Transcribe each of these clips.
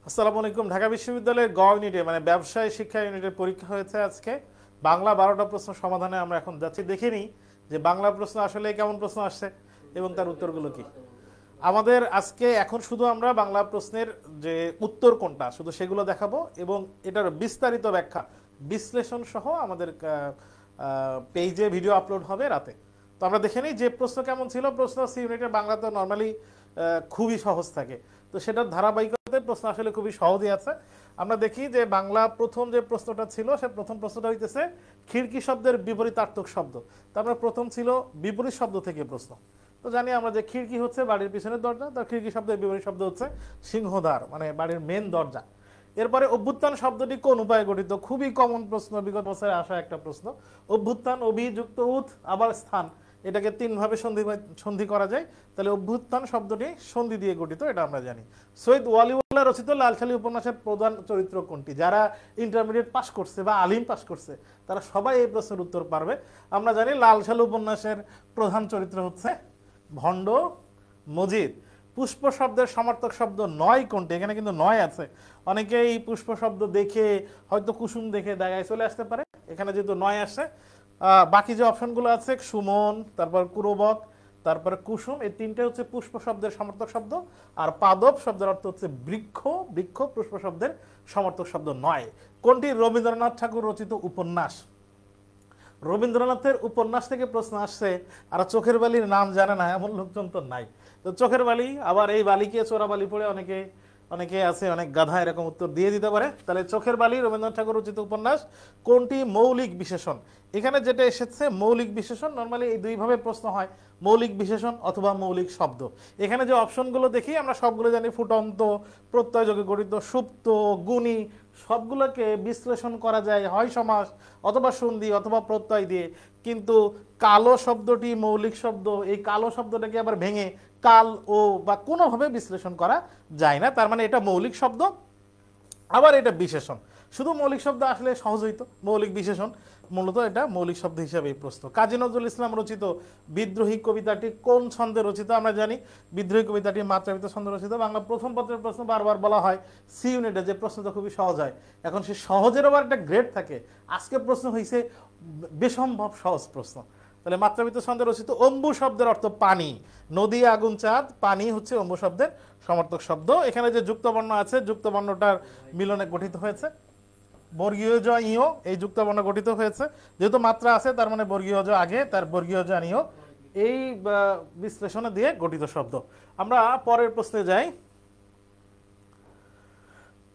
আসসালামু আলাইকুম। ঢাকা বিশ্ববিদ্যালয়ের গ ইউনিটে মানে ব্যবসায় শিক্ষা ইউনিটের পরীক্ষা হয়েছে আজকে। বাংলা 12টা প্রশ্ন সমাধানে আমরা এখন যাচ্ছি, দেখে নিই যে বাংলা প্রশ্ন আসলে কেমন প্রশ্ন আসছে এবং তার উত্তরগুলো কি। আমাদের আজকে এখন শুধু আমরা বাংলা প্রশ্নের যে উত্তর কোনটা শুধু সেগুলো দেখাবো এবং এটার বিস্তারিত ব্যাখ্যা বিশ্লেষণ সহ আমাদের পেজে ভিডিও আপলোড হবে রাতে। তো আমরা দেখে নিই যে প্রশ্ন কেমন ছিল। প্রশ্ন সি ইউনিটের বাংলা তো নর্মালি খুবই সহজ থাকে, তো সেটার ধারাবাহিকতায় প্রশ্ন আসলে খুবই সহজই আছে। আমরা দেখি যে বাংলা প্রথম যে প্রশ্নটা ছিল সে প্রথম প্রশ্নটা হইতেছে খিড়কি শব্দের বিপরীতার্থক শব্দ। তারপরে প্রথম ছিল বিপরীত শব্দ থেকে প্রশ্ন। তো জানি আমরা যে খিড়কি হচ্ছে বাড়ির পিছনের দরজা, তার খিড়কি শব্দের বিপরীত শব্দ হচ্ছে সিংহদ্বার, মানে বাড়ির মেন দরজা। এরপরে অভ্যুত্থান শব্দটি কোন উপায়ে গঠিত? খুবই কমন প্রশ্ন, বিগত বছরে আসা একটা প্রশ্ন। অভ্যুত্থান অভিযুক্ত উৎ আবার স্থান, এটাকে তিনভাবে সন্ধি করা যায়, তাহলে অভ্যুত্থান শব্দটি সন্ধি দিয়ে গঠিত, এটা আমরা জানি। সৈয়দ ওয়ালিউল্লাহ রচিত লালসালি উপন্যাসের প্রধান চরিত্র কোনটি? যারা ইন্টারমিডিয়েট পাস করছে বা আলিম পাস করছে তারা সবাই এই প্রশ্নের উত্তর পারবে। আমরা জানি লালসালু উপন্যাসের প্রধান চরিত্র হচ্ছে ভণ্ড মজিদ। পুষ্প শব্দের সমার্থক শব্দ নয় কোনটি? এখানে কিন্তু নয় আছে। অনেকেই পুষ্প শব্দ দেখে হয়তো কুসুম দেখে দাগায় চলে আসতে পারে, এখানে যেহেতু নয় আসে। বাকি যে অপশনগুলো আছে সুমন, তারপর কুরবক, তারপরে কুসুম, এই তিনটে হচ্ছে পুষ্প শব্দের সমার্থক শব্দ। আর পাদপ শব্দের অর্থ হচ্ছে বৃক্ষ, বৃক্ষ পুষ্প শব্দের সমার্থক শব্দ নয়। কোনটি রবীন্দ্রনাথ ঠাকুর রচিত উপন্যাস? রবীন্দ্রনাথের উপন্যাস থেকে প্রশ্ন আসছে আর চোখের বালির নাম জানে না এমন লোকজন তো নাই। তো চোখের বালি, আবার এই বালিকে চোরা বালি পড়ে অনেকে অনেকে আছে অনেক গাধা এরকম উত্তর দিয়ে দিতে পারে। তাহলে চোখের বালি রবীন্দ্রনাথ ঠাকুর রচিত উপন্যাস। কোনটি মৌলিক বিশেষণ? এখানে যেটা এসেছে মৌলিক বিশেষণ, নর্মালি এই দুইভাবে প্রশ্ন হয়, মৌলিক বিশেষণ অথবা মৌলিক শব্দ। এখানে যে অপশনগুলো দেখি আমরা সবগুলো জানি ফুটন্ত, প্রত্যয়যোগে গঠিত, সুপ্ত, গুণী, সবগুলোকে বিশ্লেষণ করা যায় হয় সমাস অথবা সন্ধি অথবা প্রত্যয় দিয়ে। কিন্তু কালো শব্দটি মৌলিক শব্দ, এই কালো শব্দটাকে আবার ভেঙে কাল ও বা কোনোভাবে বিশ্লেষণ করা যায় না, তার মানে এটা মৌলিক শব্দ আবার এটা বিশেষণ। শুধু মৌলিক শব্দ আসলে সহজ হইতো, মৌলিক বিশেষণ মূলত এটা মৌলিক শব্দ হিসাবে এই প্রশ্ন। কাজী নজরুল ইসলাম রচিত বিদ্রোহী কবিতাটি কোন ছন্দে রচিত? আমরা জানি বিদ্রোহী কবিতাটি মাত্রাবৃত ছন্দে রচিত। বাংলা প্রথম পত্রের প্রশ্ন বারবার বলা হয় সি ইউনিটে যে প্রশ্নটা খুবই সহজ হয়, এখন সে সহজের আবার একটা গ্রেড থাকে। আজকে প্রশ্ন হয়েছে বেসম্ভব সহজ প্রশ্ন। তাহলে মাত্রাবৃত ছন্দে রচিত। অম্বু শব্দের অর্থ পানি, নদী, আগুন, চাঁদ, পানি হচ্ছে অম্বু শব্দের সমার্থক শব্দ। এখানে যে যুক্তবর্ণ আছে যুক্তবর্ণটার মিলনে গঠিত হয়েছে বর্গীয় জ ইও, এই যুক্তবর্ণ গঠিত হয়েছে। যেহেতু মাত্রা আছে তার মানে বর্গীয় জ আগে, তার বর্গীয় জ ইও, এই বিশ্লেষণে দিয়ে গঠিত শব্দ। আমরা পরের প্রশ্নে যাই।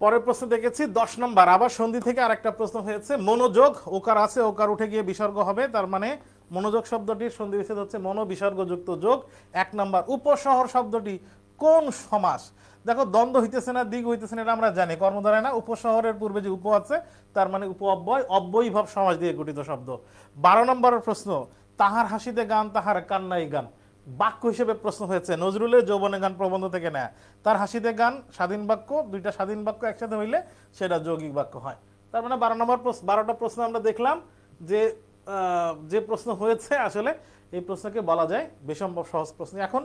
পরের প্রশ্ন দেখেছি 10 নম্বর, আবার সন্ধি থেকে আরেকটা প্রশ্ন হয়েছে। মনোযোগ, ওকার আছে, ওকার উঠে গিয়ে বিসর্গ হবে, তার মানে মনোযোগ শব্দটির সন্ধি বিচ্ছেদ হচ্ছে মনো বিসর্গ যুক্ত যোগ। 1 নম্বর, উপশহর শব্দটি কোন সমাস? দেখো দ্বন্দ্ব হইতেছে না, দিক হইতেছে না, এটা আমরা জানি, কর্মধারায় না। উপশহরের পূর্বে যে উপ আছে তার মানে উপ অব্যয়, অব্যয়ীভাব সমাস দিয়ে গঠিত শব্দ। 12 নম্বরের প্রশ্ন, তাহার হাসিতে গান তাহার কান্নাই গান, বাক্য হিসেবে প্রশ্ন হয়েছে নজরুলের যৌবনে গান প্রবন্ধ থেকে নেয়া। তার হাসিতে গান স্বাধীন বাক্য, দুইটা স্বাধীন বাক্য একসাথে হইলে সেটা যৌগিক বাক্য হয়। তার মানে 12 নম্বর 12টা প্রশ্ন আমরা দেখলাম যে যে প্রশ্ন হয়েছে আসলে এই প্রশ্নকে বলা যায় বেসম্ভব সহজ প্রশ্ন। এখন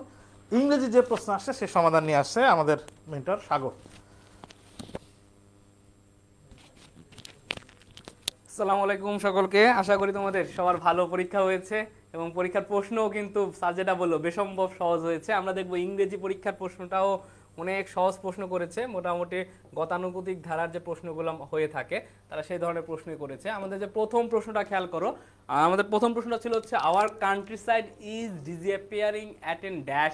ইংরেজি যে প্রশ্ন আসছে সে সমাধান নিয়ে আসছে আমাদের মেন্টর সাগর। আসসালামু আলাইকুম সকলকে, আশা করি তোমাদের সবার ভালো পরীক্ষা হয়েছে এবং পরীক্ষার প্রশ্নও কিন্তু স্যার যেটা বললো বেসম্ভব সহজ হয়েছে। আমরা দেখবো ইংরেজি পরীক্ষার প্রশ্নটাও অনেক সহজ প্রশ্ন করেছে, মোটামুটি গতানুগতিক ধারার যে প্রশ্নগুলো হয়ে থাকে তারা সেই ধরনের প্রশ্নই করেছে। আমাদের যে প্রথম প্রশ্নটা খেয়াল করো, আমাদের প্রথম প্রশ্নটা ছিল হচ্ছে our country side is disappearing at N dash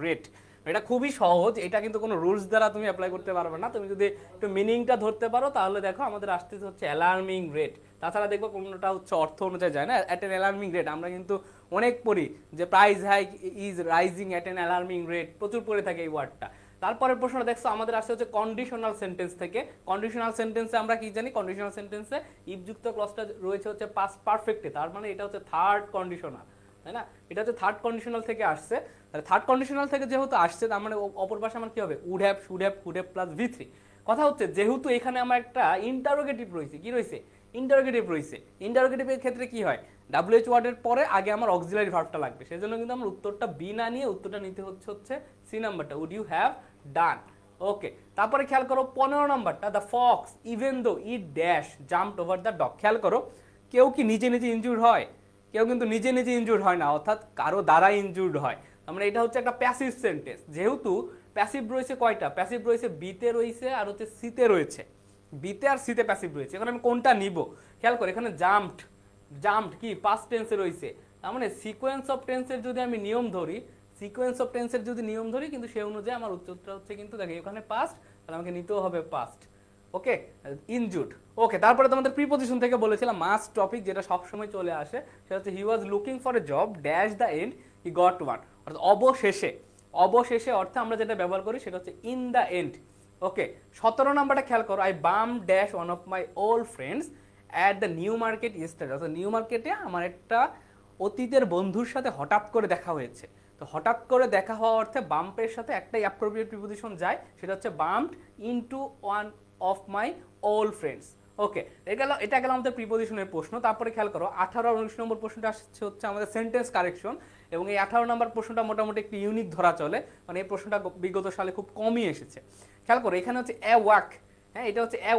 rate. এটা খুবই সহজ, এটা কিন্তু কোনো রুলস দ্বারা তুমি অ্যাপ্লাই করতে পারবে না। তুমি যদি একটু মিনিংটা ধরতে পারো তাহলে দেখো আমাদের আসতে হচ্ছে অ্যালার্মিং রেট। তাছাড়া দেখবো কোনোটা হচ্ছে অর্থ অনুযায়ী যায় না, অ্যাট এন অ্যালার্মিং রেট আমরা কিন্তু অনেক পড়ি যে price hike is rising at N alarming rate, প্রচুর পড়ে থাকে এই ওয়ার্ডটা। তারপরের প্রশ্নটা দেখছো আমাদের আসছে হচ্ছে কন্ডিশনাল সেন্টেন্স থেকে। কন্ডিশনাল সেন্টেন্সে আমরা কি জানি? কন্ডিশনাল সেন্টেন্সে ইফযুক্ত ক্লজটা রয়েছে হচ্ছে পাস্ট পারফেক্টে, তার মানে এটা হচ্ছে থার্ড কন্ডিশনাল, তাই না? এটা হচ্ছে থার্ড কন্ডিশনাল থেকে আসছে। তাহলে থার্ড কন্ডিশনাল থেকে যেহেতু আসছে তার মানে অপর পাশে আমার কি হবে? Would have, should have, could have plus ভি3। কথা হচ্ছে যেহেতু এখানে আমার একটা ইন্টারোগেটিভ রয়েছে, কি রয়েছে? ইন্টারোগেটিভ রয়েছে। ইন্টারোগেটিভের ক্ষেত্রে কি হয়? WH ওয়ার্ডের পরে আগে আমার অক্সিলারি ভার্বটা লাগবে, সেজন্য কিন্তু আমার উত্তরটা বি না নিয়ে উত্তরটা নিতে হচ্ছে সি নাম্বারটা, উড ইউ হ্যাভ ডান। ওকে, তারপরে খেয়াল করো 15 নাম্বারটা, the Fox even though it dash jumped over the dog. খেয়াল করো, কেউ কি নিজে নিজে ইনজুর্ড হয়? কেউ কিন্তু নিজে নিজে ইনজুর্ড হয় না, অর্থাৎ কারো দ্বারা ইনজুর্ড হয়। আমরা এটা হচ্ছে একটা প্যাসিভ সেন্টেন্স, যেহেতু প্যাসিভ রয়েছে কয়টা, প্যাসিভ রয়েছে বিতে রয়েছে আর হচ্ছে সিতে রয়েছে, বিতে আর সিতে প্যাসিভ রয়েছে। এখন আমি কোনটা নিব? খেয়াল করো, এখানে জাম্পড, জাম্পড কি পাস্ট টেন্সে রয়েছে, তার মানে সিকোয়েন্স অফ টেন্সের যদি আমি নিয়ম ধরি, সিকোয়েন্স অফ টেন্সের যদি নিয়ম ধরি, কিন্তু সেই অনুযায়ী আমার উত্তরটা হচ্ছে কিন্তু দেখো এখানে পাস্ট, তাহলে আমাকে নিতেও হবে পাস্ট। ওকে, ইনজুড। ওকে, তারপরে তোমাদের প্রিপজিশন থেকে বলেছিলাম মাস্ট টপিক, যেটা সবসময় চলে আসে, সেটা হচ্ছে he was looking for a job dash the end he got one, অর্থাৎ অবশেষে, অবশেষে অর্থে আমরা যেটা ব্যবহার করি সেটা হচ্ছে ইন দ্য এন্ড। ওকে, 17 নাম্বারটা খেয়াল করো, আই বাম dash one of my old friends at the new market yesterday, অর্থাৎ নিউ মার্কেটে আমার একটা অতীতের বন্ধুর সাথে হঠাৎ করে দেখা হয়েছে। তো হঠাৎ করে দেখা হওয়া অর্থে বাম্পের সাথে একটাই অ্যাপ্রোপ্রিয়েট প্রিপোজিশন যায়, সেটা হচ্ছে bumped into one of my old friends. Okay, এটা গেল আমাদের প্রিপোজিশনের প্রশ্ন। তারপরে খেয়াল করো 18 আর 19 নম্বর প্রশ্নটা আসছে হচ্ছে আমাদের সেন্টেন্স কারেকশন, এবং এই 18 নম্বর প্রশ্নটা মোটামুটি একটি ইউনিক ধরা চলে, মানে এই প্রশ্নটা বিগত সালে খুব কমই এসেছে। খেয়াল করো, এখানে হচ্ছে এ ওয়াক, হ্যাঁ এটা হচ্ছে এ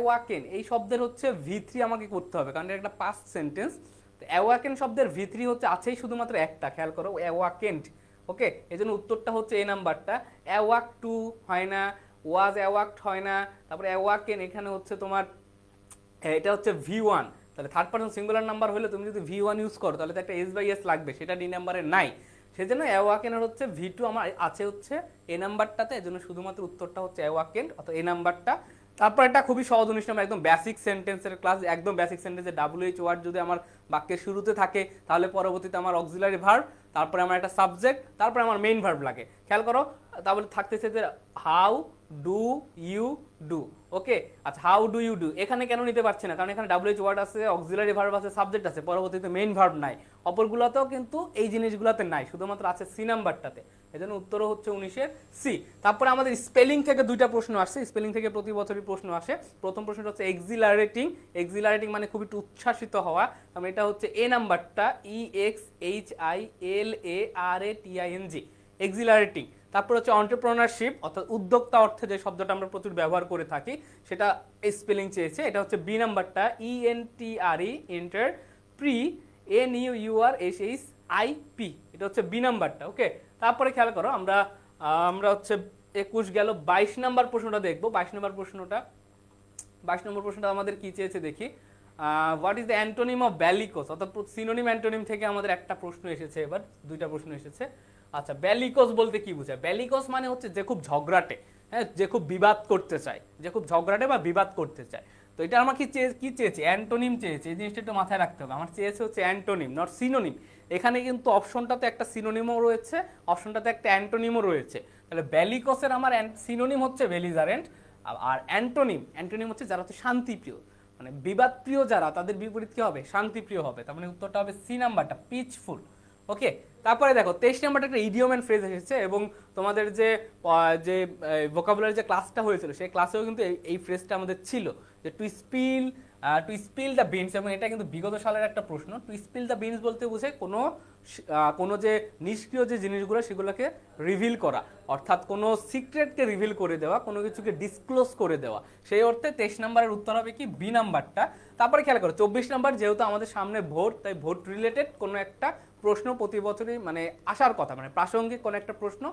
ওয়াকেন, এই শব্দের হচ্ছে V3 আমাকে করতে হবে, কারণ এটা একটা পাস্ট সেন্টেন্স। তো অ্যাওয়াকেন শব্দের V3 হচ্ছে আছেই শুধুমাত্র একটা, খেয়াল করো অ্যাওয়াকেন্ট। ওকে, এই জন্য উত্তরটা হচ্ছে এই নাম্বারটা, অ্যাওয়াক টু হয় না, ওয়াজ অ্যাওয়াকড হয় না, তারপরে অ্যাওয়াকেন এখানে হচ্ছে তোমার এটা হচ্ছে V1, তাহলে থার্ড পারসন সিঙ্গুলার নাম্বার হলে তুমি যদি V1 ইউজ করো তাহলে তো একটা S/S লাগবে, সেটা ডি নাম্বারে নাই, সেজন্য অ্যাওয়াকেনের হচ্ছে V2 আমার আছে হচ্ছে এ নাম্বারটাতে, এজন্য শুধুমাত্র উত্তরটা হচ্ছে অ্যাওয়াকেন্ট অর্থাৎ এই নাম্বারটা। তারপর এটা খুবই সহজ 19 নম্বর, একদম বেসিক সেন্টেন্সের ক্লাস, একদম বেসিক সেন্টেন্সে WH ওয়ার্ড যদি আমার বাক্যের শুরুতে থাকে তাহলে পরবর্তীতে আমার অক্সিলারি ভার্ব, তারপরে আমার একটা সাবজেক্ট, তারপরে আমার মেইন ভার্ব লাগে। খেয়াল করো, তাহলে থাকতেছে যে হাউ ডু ইউ ডু। ওকে, আচ্ছা হাউ ডু ইউ ডু এখানে কেন নিতে পারছি না, কারণ এখানে WH ওয়ার্ড আছে, অক্সিলারি ভার্ব আছে, সাবজেক্ট আছে, পরবর্তীতে মেইন ভার্ব নাই, অপরগুলোতেও কিন্তু এই জিনিসগুলোতে নাই, শুধুমাত্র আছে সি নাম্বারটাতে, এজন্য উত্তরও হচ্ছে 19-এর সি। তারপরে আমাদের স্পেলিং থেকে দুইটা প্রশ্ন আসছে, স্পেলিং থেকে প্রতি বছরই প্রশ্ন আসে। প্রথম প্রশ্নটা হচ্ছে এক্সিলারেটিং, এক্সিলারেটিং মানে খুবই উচ্ছ্বাসিত হওয়া, মানে এটা হচ্ছে এ নাম্বারটা EXHILARATING, এক্সিলারেটিং। তারপর হচ্ছে এন্টারপ্রেনারশিপ অর্থাৎ উদ্যোক্তা অর্থে যে শব্দটা আমরা প্রচুর ব্যবহার করে থাকি, সেটা স্পেলিং চেয়েছে, এটা হচ্ছে বি নাম্বারটা ENTRE, এন্টার, প্রি NEURSHIP, এটা হচ্ছে বি নাম্বারটা। ওকে, তারপরে খেয়াল করো আমরা আমরা হচ্ছে 21 গেল, 22 নাম্বার প্রশ্নটা দেখবো। 22 নম্বর প্রশ্নটা আমাদের কি চেয়েছে দেখি, what is the antonym of bellicose, অর্থাৎ সিনোনিম অ্যান্টোনিম থেকে আমাদের একটা প্রশ্ন এসেছে, এবার দুইটা প্রশ্ন এসেছে। আচ্ছা, ব্যালিকোস বলতে কি বোঝায়? ব্যালিকোস মানে হচ্ছে যে খুব ঝগড়াটে, হ্যাঁ যে খুব বিবাদ করতে চায়, যে খুব ঝগড়াটে বা বিবাদ করতে চায়। তো এটা আমার কি চেয়েছে? অ্যান্টোনিম চেয়েছে, এই জিনিসটা একটু মাথায় রাখতে হবে, আমার চেয়েছে হচ্ছে অ্যান্টোনিম নট সিনোনিম। এখানে কিন্তু অপশনটাতে একটা সিনোনিমও রয়েছে, অপশনটাতে একটা অ্যান্টোনিমও রয়েছে, তাহলে ব্যালিকোসের আমার সিনোনিম হচ্ছে বেলিজারেন্ট, আর অ্যান্টোনিম হচ্ছে যারা হচ্ছে শান্তিপ্রিয়, মানে বিবাদ প্রিয় যারা, তাদের বিপরীত কি হবে? শান্তিপ্রিয় হবে, তার মানে উত্তরটা হবে সি নাম্বারটা, পিচফুল। ওকে, তারপরে দেখো 23 নাম্বারটা একটা ইডিয়ম এন্ড ফ্রেজ এসেছে, এবং তোমাদের যে যে ভোকাবুলারি যে ক্লাসটা হয়েছিল সেই ক্লাসেও কিন্তু এই ফ্রেজটা আমাদের ছিল, যে টু স্পিল দ্য বিনস, এবং এটা কিন্তু বিগত সালের একটা প্রশ্ন। টু স্পিল দ্য বিনস বলতে বোঝায় কোনো যে নিষ্ক্রিয় যে জিনিসগুলো সেগুলোকে রিভিল করা, অর্থাৎ কোনো সিক্রেটকে রিভিল করে দেওয়া, কোনো কিছুকে ডিসক্লোজ করে দেওয়া, সেই অর্থে 23 নাম্বারের উত্তর হবে কি বি নাম্বারটা। তারপরে খেয়াল করো 24 নাম্বার, যেহেতু আমাদের সামনে ভোট, তাই ভোট রিলেটেড কোনো একটা প্রশ্ন প্রতি বছরই মানে আসার কথা, মানে প্রাসঙ্গিক কোনো একটা প্রশ্ন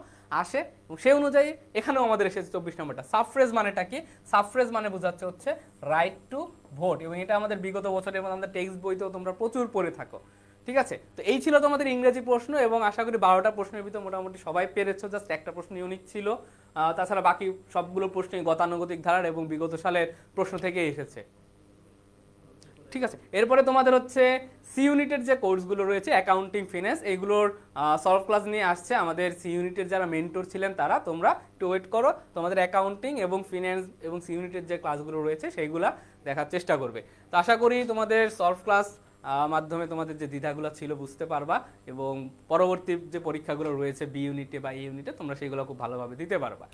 আসে, এবং সেই অনুযায়ী এখানেও আমাদের এসেছে 24 নম্বরটা। সাবফ্রেজ মানেটা কি? সাবফ্রেজ মানে বোঝাচ্ছে হচ্ছে রাইট টু ভোট, এবং এটা আমাদের বিগত বছরের মধ্যে আমাদের টেক্সট বইতেও তোমরা প্রচুর পড়ে থাকো। ঠিক আছে, তো এই ছিল তোমাদের ইংরেজি প্রশ্ন, এবং আশা করি 12টা প্রশ্নের ভিতরে মোটামুটি সবাই পেরেছো, জাস্ট একটা প্রশ্ন ইউনিক ছিল, তাছাড়া বাকি সবগুলো প্রশ্নই গতানুগতিক ধারার এবং বিগত সালের প্রশ্ন থেকে এসেছে। ঠিক আছে, এরপরে তোমাদের হচ্ছে সি ইউনিটের যে কোর্সগুলো রয়েছে অ্যাকাউন্টিং, ফিন্যান্স, এইগুলোর সলভ ক্লাস নিয়ে আসছে আমাদের সি ইউনিটের যারা মেন্টর ছিলেন তারা। তোমরা একটু ওয়েট করো, তোমাদের অ্যাকাউন্টিং এবং ফিন্যান্স এবং সি ইউনিটের যে ক্লাসগুলো রয়েছে সেইগুলা দেখার চেষ্টা করবে। তো আশা করি তোমাদের সলভ ক্লাস মাধ্যমে তোমাদের যে দ্বিধাগুলো ছিল বুঝতে পারবা, এবং পরবর্তী যে পরীক্ষাগুলো রয়েছে বি ইউনিটে বা ই ইউনিটে তোমরা সেগুলো খুব ভালোভাবে দিতে পারবা।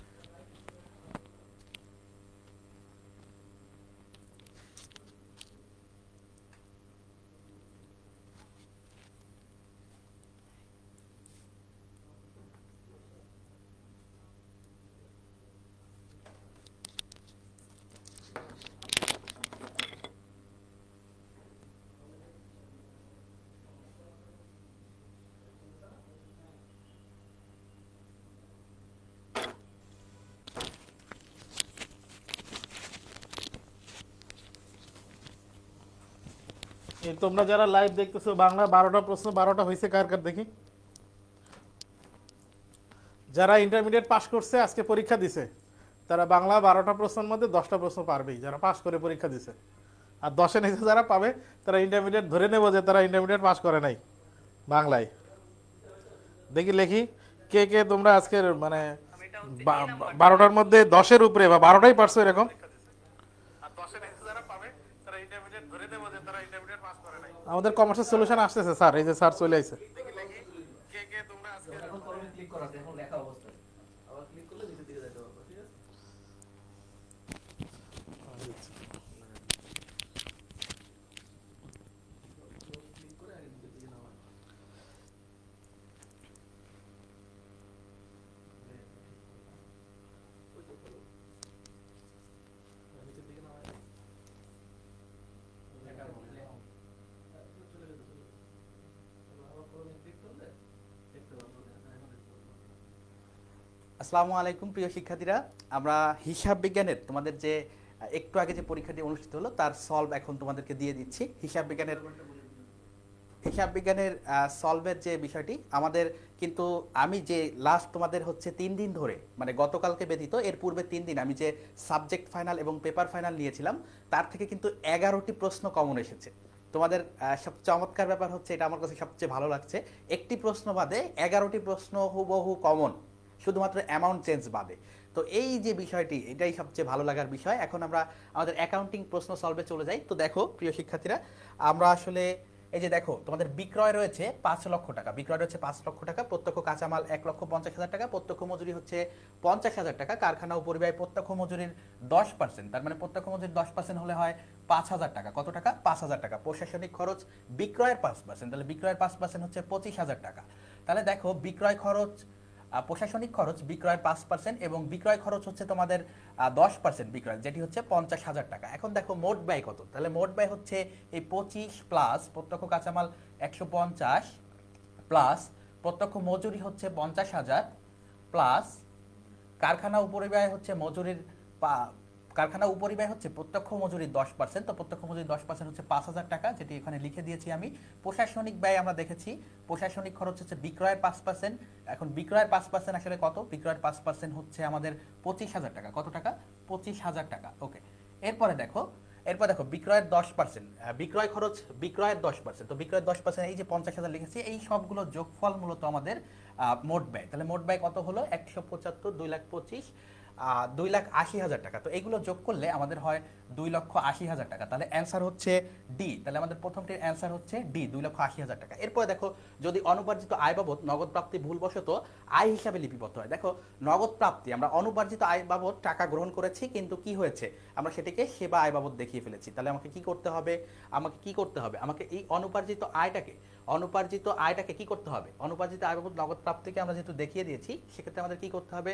এই তোমরা যারা লাইভ দেখতেছো, বাংলা 12টা প্রশ্ন 12টা হয়েছে কার কার দেখি? যারা ইন্টারমিডিয়েট পাস করছে আজকে পরীক্ষা দিছে, তারা বাংলা 12টা প্রশ্নের মধ্যে 10টা প্রশ্ন পারবেই, যারা পাস করে পরীক্ষা দিছে। আর 10-এর নিচে যারা পাবে তারা ইন্টারমিডিয়েট ধরে নেব যে তারা ইন্টারমিডিয়েট পাস করে নাই বাংলায়। দেখি লেখি কে কে তোমরা আজকের মানে 12টার মধ্যে 10-এর উপরে বা 12টাই পারছো এরকম। আমাদের কমার্সের সলিউশন আসতেছে স্যার, এই যে স্যার চলে আসছে। আসসালামু আলাইকুম প্রিয় শিক্ষার্থীরা, আমরা হিসাব বিজ্ঞানের তোমাদের যে একটু আগে যে পরীক্ষাটি অনুষ্ঠিত হলো তার সলভ এখন তোমাদেরকে দিয়ে দিচ্ছি। হিসাব বিজ্ঞানের সলভের যে বিষয়টি আমাদের কিন্তু আমি যে লাস্ট তোমাদের হচ্ছে 3 দিন ধরে মানে গতকালকে ব্যতীত এর পূর্বে 3 দিন আমি যে সাবজেক্ট ফাইনাল এবং পেপার ফাইনাল নিয়েছিলাম তার থেকে কিন্তু 11টি প্রশ্ন কমন এসেছে। তোমাদের সব চমৎকার ব্যাপার হচ্ছে, এটা আমার কাছে সবচেয়ে ভালো লাগছে, একটি প্রশ্ন বাদে 11টি প্রশ্ন হুবহু কমন, শুধুমাত্র অ্যামাউন্ট চেঞ্জ বাদে। তো এই যে বিষয়টি, এটাই সবচেয়ে ভালো লাগার বিষয়। এখন আমরা আমাদের অ্যাকাউন্টিং প্রশ্ন সলভে চলে যাই। তো দেখো প্রিয় শিক্ষার্থীরা, আমরা আসলে এই যে দেখো তোমাদের বিক্রয় রয়েছে 5 লক্ষ টাকা, বিক্রয় রয়েছে 5 লক্ষ টাকা, প্রত্যক্ষ কাঁচামাল 1,50,000 টাকা, প্রত্যক্ষ মজুরি হচ্ছে 50,000 টাকা, কারখানা উপরিব্যয় প্রত্যক্ষ মজুরির 10%, তার মানে প্রত্যক্ষ মজুরির 10% হলে হয় 5,000 টাকা। কত টাকা? 5,000 টাকা। প্রশাসনিক খরচ বিক্রয়ের 5%, তাহলে বিক্রয়ের 5% হচ্ছে 25,000 টাকা। তাহলে দেখো বিক্রয় খরচ, প্রশাসনিক খরচ বিক্রয়ের 5% এবং বিক্রয় খরচ হচ্ছে তোমাদের 10% বিক্রয়, যেটি হচ্ছে 50,000 টাকা। এখন দেখো মোট ব্যয় কত, তাহলে মোট ব্যয় হচ্ছে এই 25 প্লাস প্রত্যক্ষ কাঁচামাল 150 প্লাস প্রত্যক্ষ মজুরি হচ্ছে 50,000 প্লাস কারখানা উপরিব্যয় হচ্ছে মজুরির কারখানা উপরিব্যয় হচ্ছে প্রত্যক্ষ মজুরির 10%, তো প্রত্যক্ষ মজুরির 10% হচ্ছে 5,000 টাকা, যেটি এখানে লিখে দিয়েছি আমি। প্রশাসনিক ব্যয় আমরা দেখেছি, প্রশাসনিক খরচ হচ্ছে বিক্রয়ের 5%। এখন বিক্রয়ের 5% আসলে কত? বিক্রয়ের 5% হচ্ছে আমাদের 25,000 টাকা। কত টাকা? 25,000 টাকা। ওকে, এরপরে দেখো বিক্রয়ের 10%, বিক্রয় খরচ বিক্রয়ের 10%, তো বিক্রয়ের 10% এই যে 50,000 লিখেছি, এই সবগুলো যোগফল মূলত আমাদের মোট ব্যয়। তাহলে মোট ব্যয় কত হলো? 175, 2,25,000, 2,80,000 টাকা। তো এইগুলো যোগ করলে আমাদের হয় 2,80,000 টাকা। তাহলে অ্যান্সার হচ্ছে ডি। তাহলে আমাদের প্রথমটির অ্যান্সার হচ্ছে ডি, 2,80,000 টাকা। এরপরে দেখো যদি অনুপার্জিত আয় বাবদ নগদ প্রাপ্তি ভুলবশত আয় হিসাবে লিপিবদ্ধ হয়। দেখো নগদ প্রাপ্তি, আমরা অনুপার্জিত আয় বাবদ টাকা গ্রহণ করেছি, কিন্তু কি হয়েছে, আমরা সেটিকে সেবা আয় বাবদ দেখিয়ে ফেলেছি। তাহলে আমাকে কি করতে হবে? আমাকে এই অনুপার্জিত আয়টাকে কি করতে হবে? অনুপার্জিত আয় বাবদ নগদ প্রাপ্তিকে আমরা যেহেতু দেখিয়ে দিয়েছি, সেক্ষেত্রে আমাদের কি করতে হবে?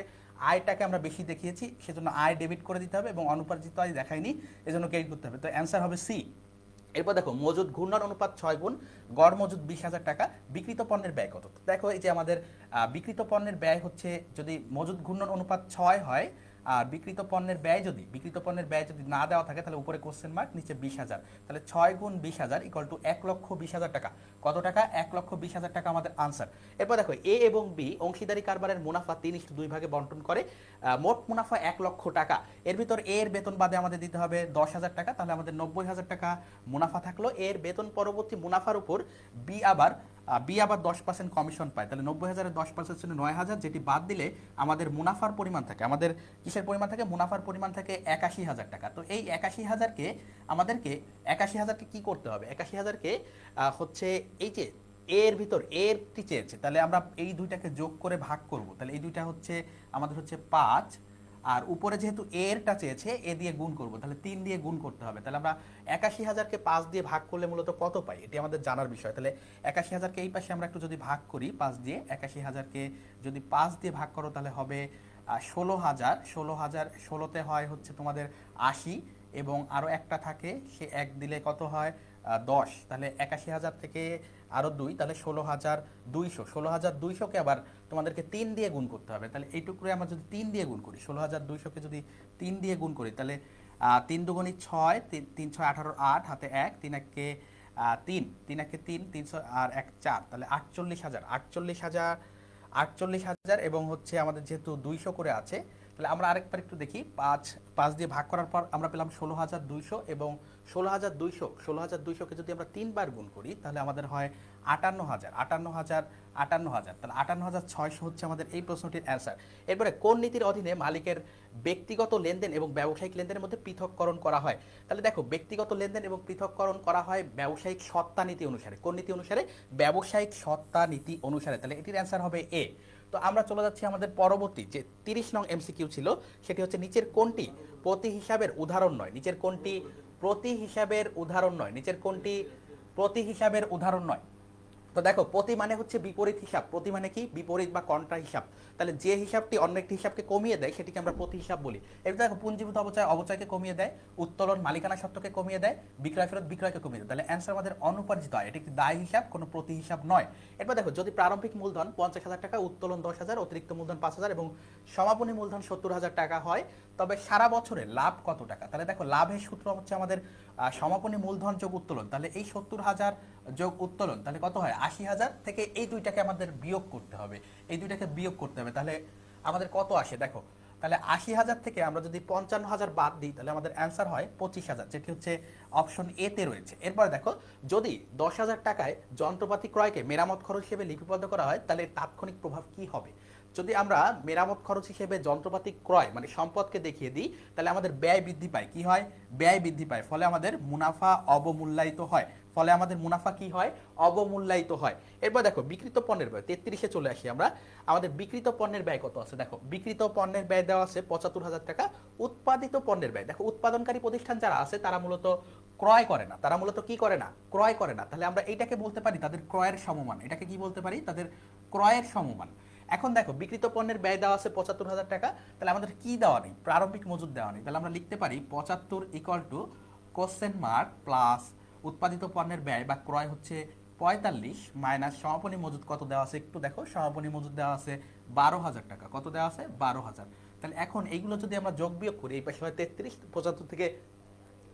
আয়টাকে আমরা বেশি দেখিয়েছি, সেজন্য আয় ডেবিট করে দিতে হবে, এবং অনুপার্জিত আয় দেখায়নি, এজন্য ক্রেডিট করতে হবে। তো অ্যান্সার হবে সি। এরপর দেখো মজুদ ঘূর্ণন অনুপাত 6 গুণ, গড় মজুদ 20,000 টাকা, বিক্রিত পণ্যের ব্যয় কত? দেখো এই যে আমাদের বিক্রিত পণ্যের ব্যয় হচ্ছে, যদি মজুদ ঘূর্ণন অনুপাত 6 হয় আর বিক্রিত পণ্যের ব্যয় যদি না দেওয়া থাকে, তাহলে উপরে কোশ্চেন মার্ক, নিচে 20,000, তাহলে 6 গুণ 20,000 ইকুয়াল টু 1,20,000 টাকা। কত টাকা? 1,20,000 টাকা আমাদের আনসার। এরপর দেখো এ এবং বি অংশীদারি কারবারের মুনাফা 3:2 ভাগে বন্টন করে, মোট মুনাফা 1 লক্ষ টাকা। এর ভিতর এ এর বেতন বাদে আমাদের দিতে হবে 10,000 টাকা, তাহলে আমাদের 90,000 টাকা মুনাফা থাকলো। এর বেতন পরবর্তী মুনাফার উপর বি আবার 10% কমিশন পায়, তাহলে 90,000-এর 10% ছিল 9,000, যেটি বাদ দিলে আমাদের মুনাফার পরিমাণ থাকে, আমাদের কিসের পরিমাণ থাকে? মুনাফার পরিমাণ থাকে 81,000 টাকা। তো এই 81,000-কে আমাদেরকে 81,000-কে কি করতে হবে? 81,000-কে হচ্ছে এই যে এর ভিতর এরটি চেয়েছে, তাহলে আমরা এই দুইটাকে যোগ করে ভাগ করব, তাহলে এই দুইটা হচ্ছে আমাদের হচ্ছে 5, আর উপরে যেহেতু এরটা চেয়েছে এ দিয়ে গুণ করব, তাহলে 3 দিয়ে গুণ করতে হবে। তাহলে আমরা 81,000-কে 5 দিয়ে ভাগ করলে মূলত কত পাই, এটি আমাদের জানার বিষয়। তাহলে 81,000-কে এই পাশে আমরা একটু যদি ভাগ করি 5 দিয়ে, 81,000-কে যদি 5 দিয়ে ভাগ করো তাহলে হবে 16,000, 16তে হয় হচ্ছে তোমাদের 80, এবং আরও একটা থাকে, সে 1 দিলে কত হয়? 10। তাহলে 81,000 থেকে আরও 2, তাহলে 16,200। 16,200-কে আবার তোমাদেরকে 3 দিয়ে গুণ করতে হবে। তাহলে এইটুকুরে আমরা যদি 3 দিয়ে গুণ করি, 16,200-কে যদি 3 দিয়ে গুণ করি, তাহলে 3 দুগুণী 6, 3 6 18, 8 হাতে 1, 3 1-কে তিন তিন একে তিন, 300 আর 1 4, তাহলে 48,000, 48,000, 48,000 এবং হচ্ছে আমাদের যেহেতু 200 করে আছে, তাহলে আমরা আরেকবার একটু দেখি, 5 দিয়ে ভাগ করার পর আমরা পেলাম 16,200 এবং 16,200কে যদি আমরা 3 বার গুণ করি তাহলে আমাদের হয় 58,000, 58,000, 58,000, তাহলে 58,600 হচ্ছে আমাদের এই প্রশ্নটির অ্যান্সার। এরপরে কোন নীতির অধীনে মালিকের ব্যক্তিগত লেনদেন এবং ব্যবসায়িক লেনদেনের মধ্যে পৃথককরণ করা হয়? তাহলে দেখো, ব্যক্তিগত লেনদেন এবং পৃথককরণ করা হয় ব্যবসায়িক সত্তা নীতি অনুসারে। কোন নীতি অনুসারে? ব্যবসায়িক সত্তা নীতি অনুসারে। তাহলে এটির অ্যান্সার হবে এ। তো আমরা চলে যাচ্ছি আমাদের পরবর্তী যে 30 নং এমসিকিউ ছিল, সেটি হচ্ছে নিচের কোনটি প্রতি হিসাবের উদাহরণ নয়? নিচের কোনটি প্রতি হিসাবের উদাহরণ নয়? নিচের কোনটি প্রতি হিসাবের উদাহরণ নয়? তো দেখো, প্রতি মানে হচ্ছে বিপরীত হিসাব। প্রতি মানে কি? বিপরীত বা কন্ট্রা হিসাব। তাহলে যে হিসাবটি অন্য একটি হিসাবকে কমিয়ে দেয় সেটিকে আমরা প্রতি হিসাব বলি। এবার দেখো, পুঞ্জীভূত অবচয় অবচয়কে কমিয়ে দেয়, উত্তোলন মালিকানা সত্ত্বকে কমিয়ে দেয়, বিক্রয় ফেরত বিক্রয়কে কমিয়ে দেয়। তাহলে অ্যান্সার আমাদের অনুপার্জিত আয়। এটি একটি দায় হিসাব, কোনো প্রতি হিসাব নয়। এরপর দেখো, যদি প্রারম্ভিক মূলধন 50,000 টাকা, উত্তোলন 10,000, অতিরিক্ত মূলধন 5,000 এবং সমাপনী মূলধন 70,000 টাকা হয়, তবে সারা বছরে লাভ কত টাকা? তাহলে দেখো, লাভের সূত্র হচ্ছে আমাদের সমাপনী মূলধন যোগ উত্তোলন। তাহলে এই 70,000 যোগ উত্তোলন তাহলে কত হয়? 80,000 থেকে এই দুইটাকে আমাদের বিয়োগ করতে হবে, এই দুইটাকে বিয়োগ করতে হবে। তাহলে আমাদের কত আসে দেখো, তাহলে 80,000 থেকে আমরা যদি 55,000 বাদ দিই তাহলে আমাদের অ্যান্সার হয় 25,000, যেটি হচ্ছে অপশন এ তে রয়েছে। এরপর দেখো, যদি 10,000 টাকায় যন্ত্রপাতি ক্রয়কে মেরামত খরচ হিসেবে লিপিবদ্ধ করা হয় তাহলে তাৎক্ষণিক প্রভাব কি হবে? যদি আমরা মেরামত খরচ হিসেবে যন্ত্রপাতি ক্রয় মানে সম্পদকে দেখিয়ে দিই তাহলে আমাদের ব্যয় বৃদ্ধি পায়। কি হয়? ব্যয় বৃদ্ধি পায়, ফলে আমাদের মুনাফা অবমূল্যায়িত হয়। ফলে আমাদের মুনাফা কি হয়? অবমূল্যায়িত হয়। এরপর দেখো, বিক্রিত পণ্যের ব্যয় 33-এ চলে আসি আমরা। আমাদের বিক্রিত পণ্যের ব্যয় কত আছে? দেখো, বিক্রিত পণ্যের ব্যয় দেওয়া আছে 75,000 টাকা। উৎপাদিত পণ্যের ব্যয়, দেখো উৎপাদনকারী প্রতিষ্ঠান যারা আছে তারা মূলত ক্রয় করে না, তারা মূলত কি করে না? ক্রয় করে না। তাহলে আমরা এইটাকে বলতে পারি তাদের ক্রয়ের সমমান। এটাকে কি বলতে পারি? তাদের ক্রয়ের সমমান। এখন দেখো, বিক্রিত পণ্যের ব্যয় দেওয়া আছে 75,000 টাকা, তাহলে আমাদের কি দেওয়া নেই? প্রারম্ভিক মজুদ দেওয়া নেই। তাহলে আমরা লিখতে পারি 75 equal to question mark plus উৎপাদিত পণ্যের ব্যয় বা ক্রয় হচ্ছে 45 মাইনাস সমাপনী মজুদ কত দেওয়া আছে একটু দেখো, সমাপনী মজুদ দেওয়া আছে 12,000 টাকা। কত দেওয়া আছে? 12,000। তাহলে এখন এইগুলো যদি আমরা যোগ বিয়োগ করি, এই পাশে হয় 33, 75 থেকে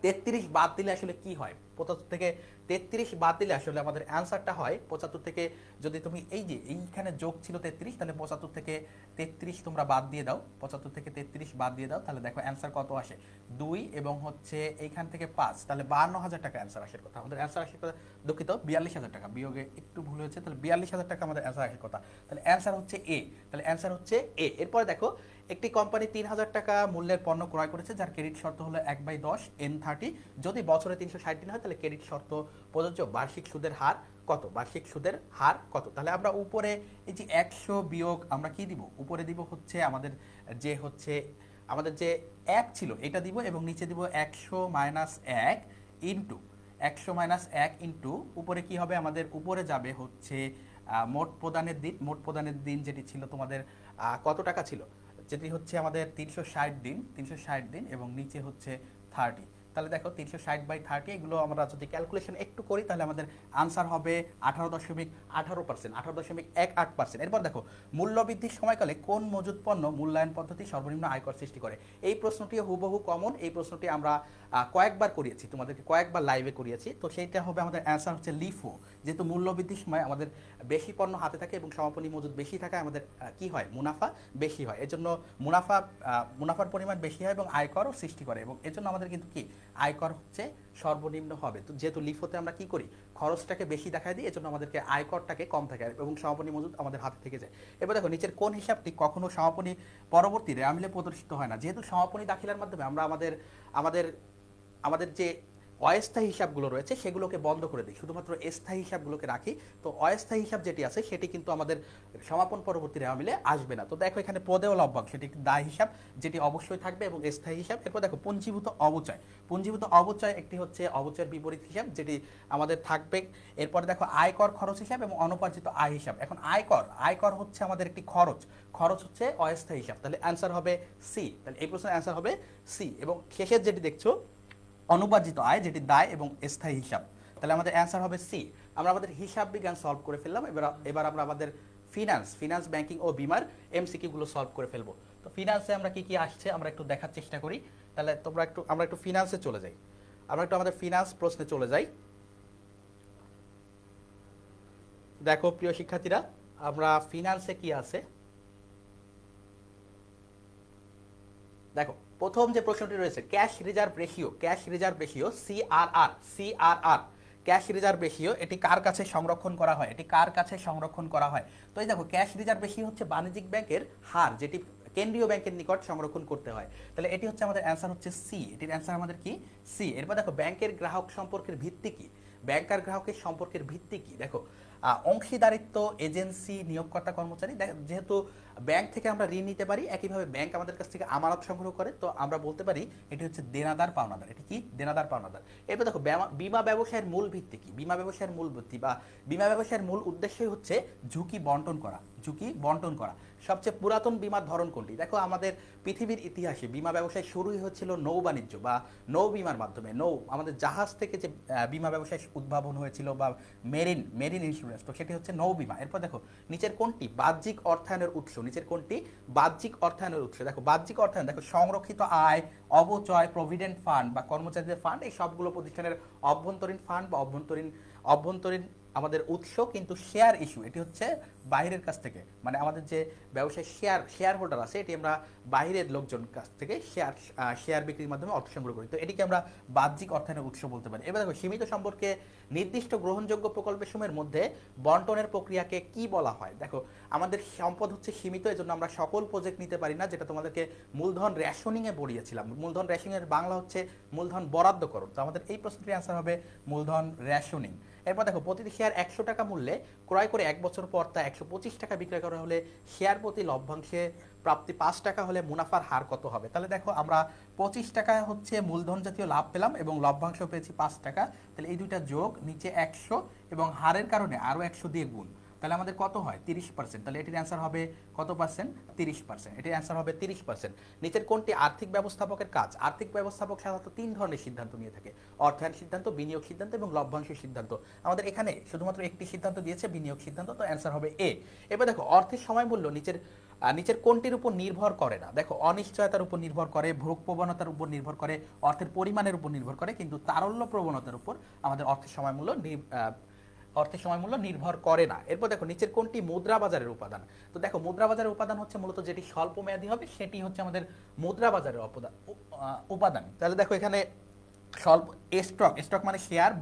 33 বাদ দিলে আসলে কি হয়? 75 থেকে 33 বাদ দিলে আসলে আমাদের অ্যান্সারটা হয় 75 থেকে, যদি তুমি এই যে এইখানে যোগ ছিল 33, তাহলে 75 থেকে 33 তোমরা বাদ দিয়ে দাও, 75 থেকে 33 বাদ দিয়ে দাও, তাহলে দেখো অ্যান্সার কত আসে? 2 এবং হচ্ছে এইখান থেকে 5, তাহলে 52,000 টাকা অ্যান্সার আসার কথা। আমাদের অ্যান্সার আসার কথা, দুঃখিত, 42,000 টাকা, বিয়োগে একটু ভুল হয়েছে, তাহলে 42,000 টাকা আমাদের অ্যান্সার আসার কথা। তাহলে অ্যান্সার হচ্ছে এ। তাহলে অ্যান্সার হচ্ছে এ। এরপরে দেখো, একটি কোম্পানি 3,000 টাকা মূল্যের পণ্য ক্রয় করেছে যার ক্রেডিট শর্ত হলো 1/10 N30। যদি বছরে 360 দিন হয় তাহলে ক্রেডিট শর্ত প্রযোজ্য। বার্ষিক সুদের হার কত? বার্ষিক সুদের হার কত? তাহলে আমরা উপরে এই যে 100 বিয়োগ আমরা কি দিব? উপরে দিব হচ্ছে আমাদের যে 1 ছিল এটা দিব এবং নিচে দিব 100 মাইনাস 1 ইন্টু 100 মাইনাস 1 ইন্টু উপরে কি হবে? আমাদের উপরে যাবে হচ্ছে মোট প্রদানের দিন। মোট প্রদানের দিন যেটি ছিল তোমাদের কত টাকা ছিল? যেটি হচ্ছে আমাদের 360 দিন, 360 দিন এবং নিচে হচ্ছে 30। তাহলে দেখো 360/30, এগুলো আমরা যদি ক্যালকুলেশন একটু করি তাহলে আমাদের আনসার হবে 18.18%, 18.18%। এরপর দেখো, মূল্য বৃদ্ধির সময়কালে কোন মজুদ পণ্য মূল্যায়ন পদ্ধতি সর্বনিম্ন আয়কর সৃষ্টি করে? এই প্রশ্নটি হুবহু কমন। এই প্রশ্নটি আমরা কয়েকবার করিয়েছি, তোমাদেরকে কয়েকবার লাইভে করিয়েছি। তো সেইটা হবে আমাদের অ্যান্সার হচ্ছে লিফো। যেহেতু মূল্য বৃদ্ধির সময় আমাদের বেশি পণ্য হাতে থাকে এবং সমাপনী মজুদ বেশি থাকায় আমাদের কি হয়? মুনাফা বেশি হয়। এজন্য মুনাফার পরিমাণ বেশি হয় এবং আয়করও সৃষ্টি করে, এবং এজন্য আমাদের কিন্তু কি আয়কর হচ্ছে সর্বনিম্ন হবে। তো যেহেতু লিফোতে আমরা কি করি? খরচটাকে বেশি দেখায় দিই, এজন্য আমাদেরকে আয়করটাকে কম থাকে এবং সমাপনী মজুদ আমাদের হাতে থেকে যায়। এবার দেখো, নিচের কোন হিসাবটি কখনো সমাপনী পরবর্তী রেওয়ামিলে প্রদর্শিত হয় না? যেহেতু সমাপনী দাখিলার মাধ্যমে আমরা আমাদের যে অস্থায়ী হিসাবগুলো রয়েছে সেগুলোকে বন্ধ করে দিই, শুধুমাত্র স্থায়ী হিসাবগুলোকে রাখি। তো অস্থায়ী হিসাব যেটি আছে সেটি কিন্তু আমাদের সমাপন পরবর্তী রেওয়ামিলে আসবে না। তো দেখো, এখানে পদেও লভ্যাংশ, সেটি একটি দায় হিসাব যেটি অবশ্যই থাকবে এবং স্থায়ী হিসাব। এরপর দেখো, পুঞ্জীভূত অবচয়। পুঞ্জীভূত অবচয় একটি হচ্ছে অবচয়ের বিপরীত হিসাব যেটি আমাদের থাকবে। এরপরে দেখো, আয়কর খরচ হিসাব এবং অনুপার্জিত আয় হিসাব। এখন আয়কর হচ্ছে আমাদের একটি খরচ হচ্ছে অস্থায়ী হিসাব। তাহলে অ্যান্সার হবে সি। তাহলে এই প্রশ্নের অ্যান্সার হবে সি। এবং শেষের যেটি দেখছো অনুপার্জিত আয়, যেটি দায় এবং স্থায়ী হিসাব, তাহলে আমাদের অ্যান্সার হবে সি। আমরা আমাদের হিসাব বিজ্ঞান সলভ করে ফেললাম। এবার আমরা আমাদের ফিনান্স, ব্যাংকিং ও বিমার এমসিকিউ গুলো সলভ করে ফেলবো। তো ফিনান্সে আমরা কি আসছে আমরা একটু দেখার চেষ্টা করি। তাহলে আমরা একটু ফিনান্সে চলে যাই। আমরা একটু আমাদের ফিনান্স প্রশ্নে চলে যাই। দেখো প্রিয় শিক্ষার্থীরা, আমরা ফিনান্সে কি আছে দেখো। প্রথম যে প্রশ্নটি রয়েছে cash reserve ratio, cash reserve ratio CRR, CRR cash reserve ratio, এটি কার কাছে সংরক্ষণ করা হয়, এটি কার কাছে সংরক্ষণ করা হয়? তো এই দেখো ক্যাশ রিজার্ভ রেশিও হচ্ছে বাণিজ্যিক ব্যাংকের হার, যেটি কেন্দ্রীয় ব্যাংকের নিকট সংরক্ষণ করতে হয়। তাহলে এটি হচ্ছে আমাদের অ্যান্সার হচ্ছে সি, এটির অ্যান্সার আমাদের কি সি। এরপর দেখো ব্যাংকের গ্রাহক সম্পর্কের ভিত্তি কি, ব্যাংক আর গ্রাহকের সম্পর্কের ভিত্তি কি? দেখো অংশীদারিত্ব, এজেন্সি, নিয়োগকর্তা, কর্মচারী। যেহেতু ব্যাংক থেকে আমরা ঋণ নিতে পারি, একইভাবে ব্যাংক আমাদের কাছ থেকে আমানত সংগ্রহ করে, তো আমরা বলতে পারি এটি হচ্ছে দেনাদার পাওনাদার। এটি কি? দেনাদার পাওনাদার। এরপর দেখো বীমা ব্যবসায়ের মূল ভিত্তি কি? বীমা ব্যবসায়ের মূল ভিত্তি বা বীমা ব্যবসায়ের মূল উদ্দেশ্যই হচ্ছে ঝুঁকি বন্টন করা, ঝুঁকি বন্টন করা। সবচেয়ে পুরাতন বীমার ধরন কোনটি? দেখো আমাদের পৃথিবীর ইতিহাসে বীমা ব্যবসায় শুরুই হচ্ছিল নৌ বাণিজ্য বা নৌ বীমার মাধ্যমে। আমাদের জাহাজ থেকে যে বীমা ব্যবসায় উদ্ভাবন হয়েছিল বা মেরিন ইন্স্যুরেন্স, তো সেটি হচ্ছে নৌ বীমা। এরপর দেখো নিচের কোনটি বাহ্যিক অর্থায়নের উৎস? নিচের কোনটি বাহ্যিক অর্থায়নের উৎস? দেখো বাহ্যিক অর্থায়ন, দেখো সংরক্ষিত আয়, অবচয়, প্রভিডেন্ট ফান্ড বা কর্মচারীদের ফান্ড, এই সবগুলো প্রতিষ্ঠানের অভ্যন্তরীণ ফান্ড বা অভ্যন্তরীণ আমাদের উৎস। কিন্তু শেয়ার ইস্যু, এটি হচ্ছে বাইরের কাছ থেকে, মানে আমাদের যে ব্যবসায় শেয়ার হোল্ডার আছে, এটি আমরা বাইরের লোকজন কাছ থেকে শেয়ার বিক্রির মাধ্যমে অর্থ সংগ্রহ করি। তো এটিকে আমরা বাহ্যিক অর্থায়নের উৎস বলতে পারি। এবার দেখো সীমিত সম্পর্কে নির্দিষ্ট গ্রহণযোগ্য প্রকল্পের সময়ের মধ্যে বন্টনের প্রক্রিয়াকে কি বলা হয়? দেখো আমাদের সম্পদ হচ্ছে সীমিত, এজন্য আমরা সকল প্রজেক্ট নিতে পারি না, যেটা তোমাদেরকে মূলধন রেশনিং এ পড়িয়েছিলাম। মূলধন রেশনিং এর বাংলা হচ্ছে মূলধন বরাদ্দকরণ। তো আমাদের এই প্রশ্নটির অ্যান্সার হবে মূলধন রেশনিং। এরপর দেখো প্রতিটি শেয়ার 100 টাকা মূল্যে ক্রয় করে 1 বছর পর তা 125 টাকা বিক্রয় করা হলে শেয়ার প্রতি লভ্যাংশে প্রাপ্তি 5 টাকা হলে মুনাফার হার কত হবে? তাহলে দেখো আমরা 25 টাকা হচ্ছে মূলধন জাতীয় লাভ পেলাম এবং লভ্যাংশ পেয়েছি 5 টাকা। তাহলে এই দুইটা যোগ, নিচে 100 এবং হারের কারণে আরো 100 দিয়ে গুণ, তাহলে আমাদের কত হয়? 30%। তাহলে এটির অ্যান্সার হবে কত পার্সেন্ট? 30%। এটির অ্যান্সার হবে 30%। নিচের কোনটি আর্থিক ব্যবস্থাপকের কাজ? আর্থিক ব্যবস্থাপক সাধারণত 3 ধরনের সিদ্ধান্ত নিয়ে থাকে: অর্থায়ন সিদ্ধান্ত, বিনিয়োগ সিদ্ধান্ত এবং লভ্যাংশের সিদ্ধান্ত। আমাদের এখানে শুধুমাত্র একটি সিদ্ধান্ত দিয়েছে, বিনিয়োগ সিদ্ধান্ত, তো অ্যান্সার হবে এ। এবার দেখো অর্থের সময় মূল্য নিচের কোনটির উপর নির্ভর করে না? দেখো অনিশ্চয়তার উপর নির্ভর করে, ভোগ প্রবণতার উপর নির্ভর করে, অর্থের পরিমাণের উপর নির্ভর করে, কিন্তু তারল্য প্রবণতার উপর আমাদের অর্থের সময় মূল্য নির্ভর করে না। এরপর দেখো নিচের কোনটি মুদ্রা বাজারের উপাদান? তো দেখো মুদ্রা বাজারের উপাদান হচ্ছে মূলত যেটি স্বল্প মেয়াদী হবে, সেটি হচ্ছে আমাদের মুদ্রা বাজারের উপাদান। তাহলে দেখো এখানে স্টক মানে শেয়ার,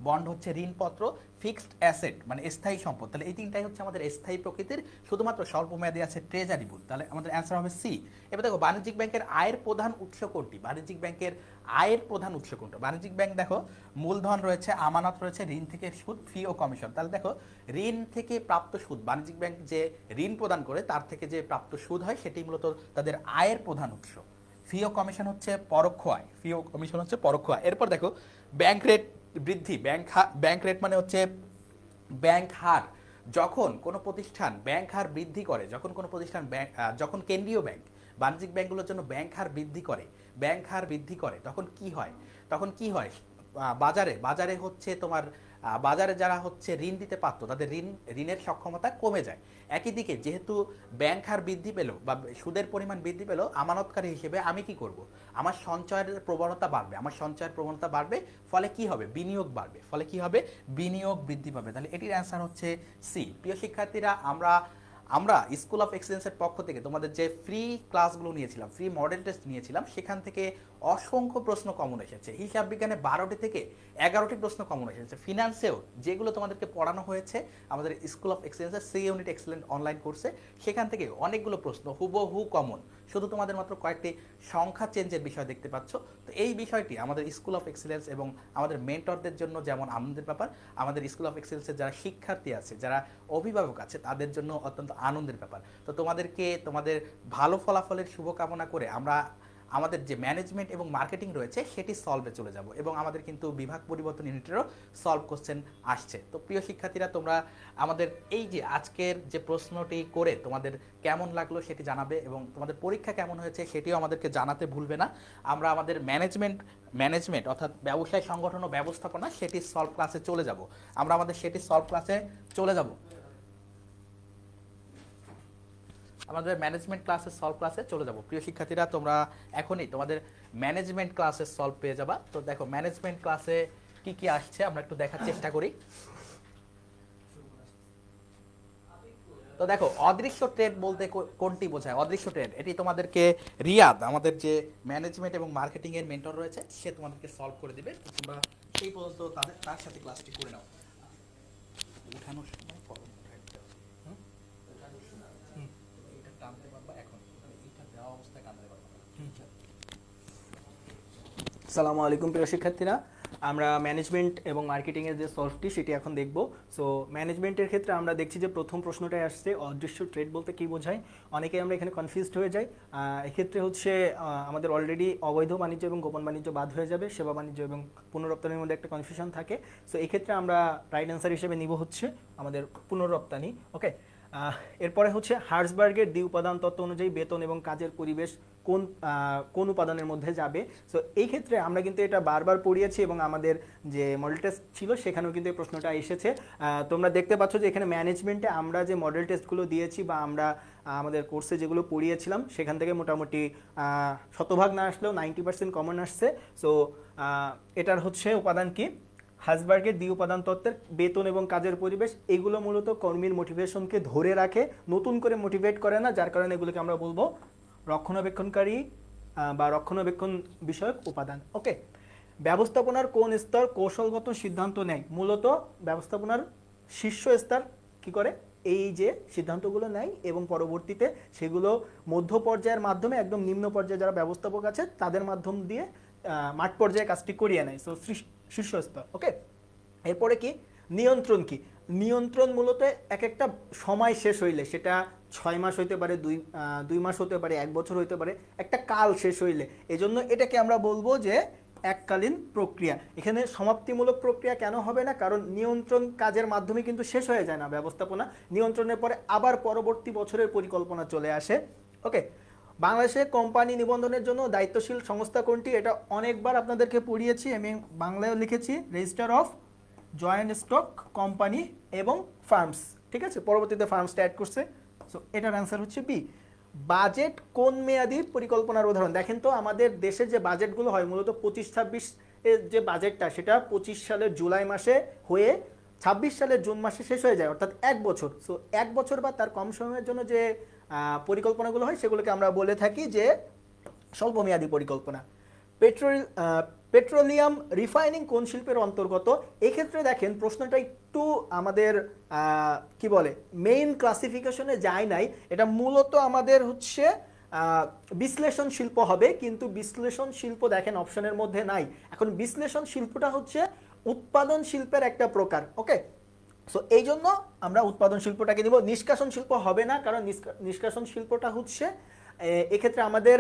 বন্ড হচ্ছে ঋণপত্র, ফিক্সড অ্যাসেট মানে স্থায়ী সম্পদ। তাহলে এই তিনটাই হচ্ছে আমাদের স্থায়ী প্রকৃতির, শুধুমাত্র স্বল্প মেয়াদী আছে ট্রেজারি বুল। তাহলে আমাদের অ্যান্সার হবে সি। এবার দেখো বাণিজ্যিক ব্যাংকের আয়ের প্রধান উৎস কোনটি? বাণিজ্যিক ব্যাংকের আয়ের প্রধান উৎস কোনটা? বাণিজ্যিক ব্যাংক দেখো মূলধন রয়েছে, আমানত রয়েছে, ঋণ থেকে সুদ, ফি ও কমিশন। তাহলে দেখো ঋণ থেকে প্রাপ্ত সুদ, বাণিজ্যিক ব্যাংক যে ঋণ প্রদান করে তার থেকে যে প্রাপ্ত সুদ হয়, সেটি মূলত তাদের আয়ের প্রধান উৎস। ফি ও কমিশন হচ্ছে পরোক্ষ আয়, ফি ও কমিশন হচ্ছে পরোক্ষ আয়। এরপর দেখো ব্যাংক রেট বৃদ্ধি, ব্যাংক রেট মানে হচ্ছে ব্যাংক হার। যখন কোনো প্রতিষ্ঠান ব্যাংক হার বৃদ্ধি করে, যখন কেন্দ্রীয় ব্যাংক বাণিজ্যিক ব্যাংকগুলোর জন্য ব্যাংক হার বৃদ্ধি করে, তখন কি হয়? বাজারে হচ্ছে তোমার বাজারে যারা হচ্ছে ঋণ দিতে পারতো, তাদের ঋণের সক্ষমতা কমে যায়। একই দিকে যেহেতু ব্যাংক হার বৃদ্ধি পেল বা সুদের পরিমাণ বৃদ্ধি পেল, আমানতকারী হিসেবে আমি কি করব? আমার সঞ্চয়ের প্রবণতা বাড়বে, ফলে কি হবে? বিনিয়োগ বাড়বে, ফলে কি হবে? বিনিয়োগ বৃদ্ধি পাবে। তাহলে এটির অ্যান্সার হচ্ছে সি। প্রিয় শিক্ষার্থীরা, আমরা স্কুল অফ এক্সেলেন্সের পক্ষ থেকে তোমাদের যে ফ্রি ক্লাসগুলো নিয়েছিলাম, ফ্রি মডেল টেস্ট নিয়েছিলাম, সেখান থেকে অসংখ্য প্রশ্ন কমন এসেছে। হিসাব বিজ্ঞানে 12টি থেকে 11টি প্রশ্ন কমন এসেছে। ফিনান্সেও যেগুলো তোমাদেরকে পড়ানো হয়েছে আমাদের স্কুল অফ এক্সেলেন্সের সি ইউনিট এক্সেলেন্ট অনলাইন কোর্সে, সেখান থেকে অনেকগুলো প্রশ্ন হুবহু কমন, শুধু তোমাদের মাত্র কয়েকটি সংখ্যা চেঞ্জের বিষয় দেখতে পাচ্ছ। তো এই বিষয়টি আমাদের স্কুল অফ এক্সেলেন্স এবং আমাদের মেন্টরদের জন্য যেমন আনন্দের ব্যাপার, আমাদের স্কুল অফ এক্সেলেন্সের যারা শিক্ষার্থী আছে, যারা অভিভাবক আছে, তাদের জন্য অত্যন্ত আনন্দের ব্যাপার। তো তোমাদের ভালো ফলাফলের শুভকামনা করে আমরা আমাদের যে ম্যানেজমেন্ট এবং মার্কেটিং রয়েছে সেটি সলভে চলে যাব, এবং আমাদের কিন্তু বিভাগ পরিবর্তন ইউনিটেরও সলভ কোশ্চেন আসছে। তো প্রিয় শিক্ষার্থীরা, তোমরা আমাদের এই যে আজকের যে প্রশ্নটি করে তোমাদের কেমন লাগলো সেটি জানাবে, এবং তোমাদের পরীক্ষা কেমন হয়েছে সেটিও আমাদেরকে জানাতে ভুলবে না। আমরা আমাদের ম্যানেজমেন্ট অর্থাৎ ব্যবসায় সংগঠন ও ব্যবস্থাপনা সেটি সলভ ক্লাসে চলে যাব। আমাদের ম্যানেজমেন্ট ক্লাসের সলভ ক্লাসে চলে যাব। প্রিয় শিক্ষার্থীরা, তোমরা এখনই তোমাদের ম্যানেজমেন্ট ক্লাসের সলভ পেয়ে যাবা। তো দেখো ম্যানেজমেন্ট ক্লাসে কি কি আসছে আমরা একটু দেখার চেষ্টা করি। তো দেখো অদৃশ্য ট্রেড বলতে কোনটি বোঝায়? অদৃশ্য ট্রেড এটি তোমাদেরকে রিয়াদ, আমাদের যে ম্যানেজমেন্ট এবং মার্কেটিং এর মেন্টর রয়েছে, সে তোমাদেরকে সলভ করে দিবে। তোমরা সেই পর্যন্ত তার সাথে ক্লাসটি করে নাও। উঠানোর সময় কলম উঠাই দিতে হবে। এইটা টানতে পারবা এখন, এইটা দেওয়া অবস্থায় টানতে পারবা না। আসসালামু আলাইকুম প্রিয় শিক্ষার্থীরা, আমরা ম্যানেজমেন্ট এবং মার্কেটিংয়ের যে সলভটি সেটি এখন দেখব। সো ম্যানেজমেন্টের ক্ষেত্রে আমরা দেখছি যে প্রথম প্রশ্নটাই আসছে অদৃশ্য ট্রেড বলতে কী বোঝায়। অনেকেই আমরা এখানে কনফিউজড হয়ে যাই। এক্ষেত্রে হচ্ছে আমাদের অলরেডি অবৈধ বাণিজ্য এবং গোপন বাণিজ্য বাদ হয়ে যাবে, সেবা বাণিজ্য এবং পুনরপ্তানির মধ্যে একটা কনফিউশন থাকে। সো এক্ষেত্রে আমরা রাইট অ্যান্সার হিসেবে নিব হচ্ছে আমাদের পুনরপ্তানি। ওকে, এরপরে হচ্ছে হার্জবার্গের দ্বি উপাদান তত্ত্ব অনুযায়ী বেতন এবং কাজের পরিবেশ কোন উপাদানের মধ্যে যাবে। সো এই ক্ষেত্রে আমরা কিন্তু এটা বারবার পড়িয়েছি এবং আমাদের যে মডেল টেস্ট ছিল সেখানেও কিন্তু এই প্রশ্নটা এসেছে। তোমরা দেখতে পাচ্ছ যে এখানে ম্যানেজমেন্টে আমরা যে মডেল টেস্টগুলো দিয়েছি বা আমরা আমাদের কোর্সে যেগুলো পড়িয়েছিলাম সেখান থেকে মোটামুটি শতভাগ না আসলেও 90% কমন আসছে। সো এটার হচ্ছে উপাদান কি? হার্জবার্গের দ্বি উপাদান তত্ত্বের বেতন এবং কাজের পরিবেশ, এগুলো মূলত কর্মীর মোটিভেশনকে ধরে রাখে, নতুন করে মোটিভেট করে না, যার কারণে এগুলোকে আমরা বলবো রক্ষণাবেক্ষণকারী বা রক্ষণাবেক্ষণ বিষয়ক উপাদান। ওকে, ব্যবস্থাপনার কোন স্তর কৌশলগত সিদ্ধান্ত নেয়? মূলত ব্যবস্থাপনার শীর্ষ স্তর কি করে? এই যে সিদ্ধান্তগুলো নেয় এবং পরবর্তীতে সেগুলো মধ্য পর্যায়ের মাধ্যমে একদম নিম্ন পর্যায়ে যারা ব্যবস্থাপক আছে তাদের মাধ্যম দিয়ে মাঠ পর্যায়ে কাজটি করিয়ে নেয়। সো শীর্ষ স্তর। ওকে, এরপরে কি? নিয়ন্ত্রণ কি? নিয়ন্ত্রণ মূলত এক একটা সময় শেষ হইলে, সেটা 6 মাস হইতে পারে, 2 মাস হতে পারে, 1 বছর হইতে পারে, একটা কাল শেষ হইলে, এজন্য এটাকে আমরা বলবো যে এককালীন প্রক্রিয়া। এখানে সমাপ্তিমূলক প্রক্রিয়া কেন হবে না? কারণ নিয়ন্ত্রণ কাজের মাধ্যমে কিন্তু শেষ হয়ে যায় না ব্যবস্থাপনা, নিয়ন্ত্রণের পরে আবার পরবর্তী বছরের পরিকল্পনা চলে আসে। ওকে, বাংলাদেশে কোম্পানি নিবন্ধনের জন্য দায়িত্বশীল সংস্থা কোনটি? এটা অনেকবার আপনাদেরকে পড়িয়েছি, আমি বাংলায়ও লিখেছি, register of joint stock company এবং ফার্মস। ঠিক আছে, পরবর্তীতে ফার্মসটা অ্যাড করছে। সো এটার অ্যান্সার হচ্ছে বি। বাজেট কোন মেয়াদি পরিকল্পনার উদাহরণ? দেখেন তো আমাদের দেশে যে বাজেটগুলো হয় মূলত 25-26 এর যে বাজেটটা, সেটা 25 সালের জুলাই মাসে হয়ে 26 সালের জুন মাসে শেষ হয়ে যায়, অর্থাৎ 1 বছর। সো 1 বছর বা তার কম সময়ের জন্য যে পরিকল্পনাগুলো হয় সেগুলোকে আমরা বলে থাকি যে স্বল্পমেয়াদী পরিকল্পনা। পেট্রোলিয়াম রিফাইনিং কোন শিল্পের অন্তর্গত? এক্ষেত্রে দেখেন প্রশ্নটা একটু আমাদের কি বলে মেইন ক্লাসিফিকেশনে যায় নাই, এটা মূলত আমাদের হচ্ছে বিশ্লেষণ শিল্প হবে, কিন্তু বিশ্লেষণ শিল্প দেখেন অপশনের মধ্যে নাই। এখন বিশ্লেষণ শিল্পটা হচ্ছে উৎপাদন শিল্পের একটা প্রকার। ওকে, সো এই জন্য আমরা উৎপাদন শিল্পটাকে নিব। নিষ্কাশন শিল্প হবে না, কারণ নিষ্কাশন শিল্পটা হচ্ছে এক্ষেত্রে আমাদের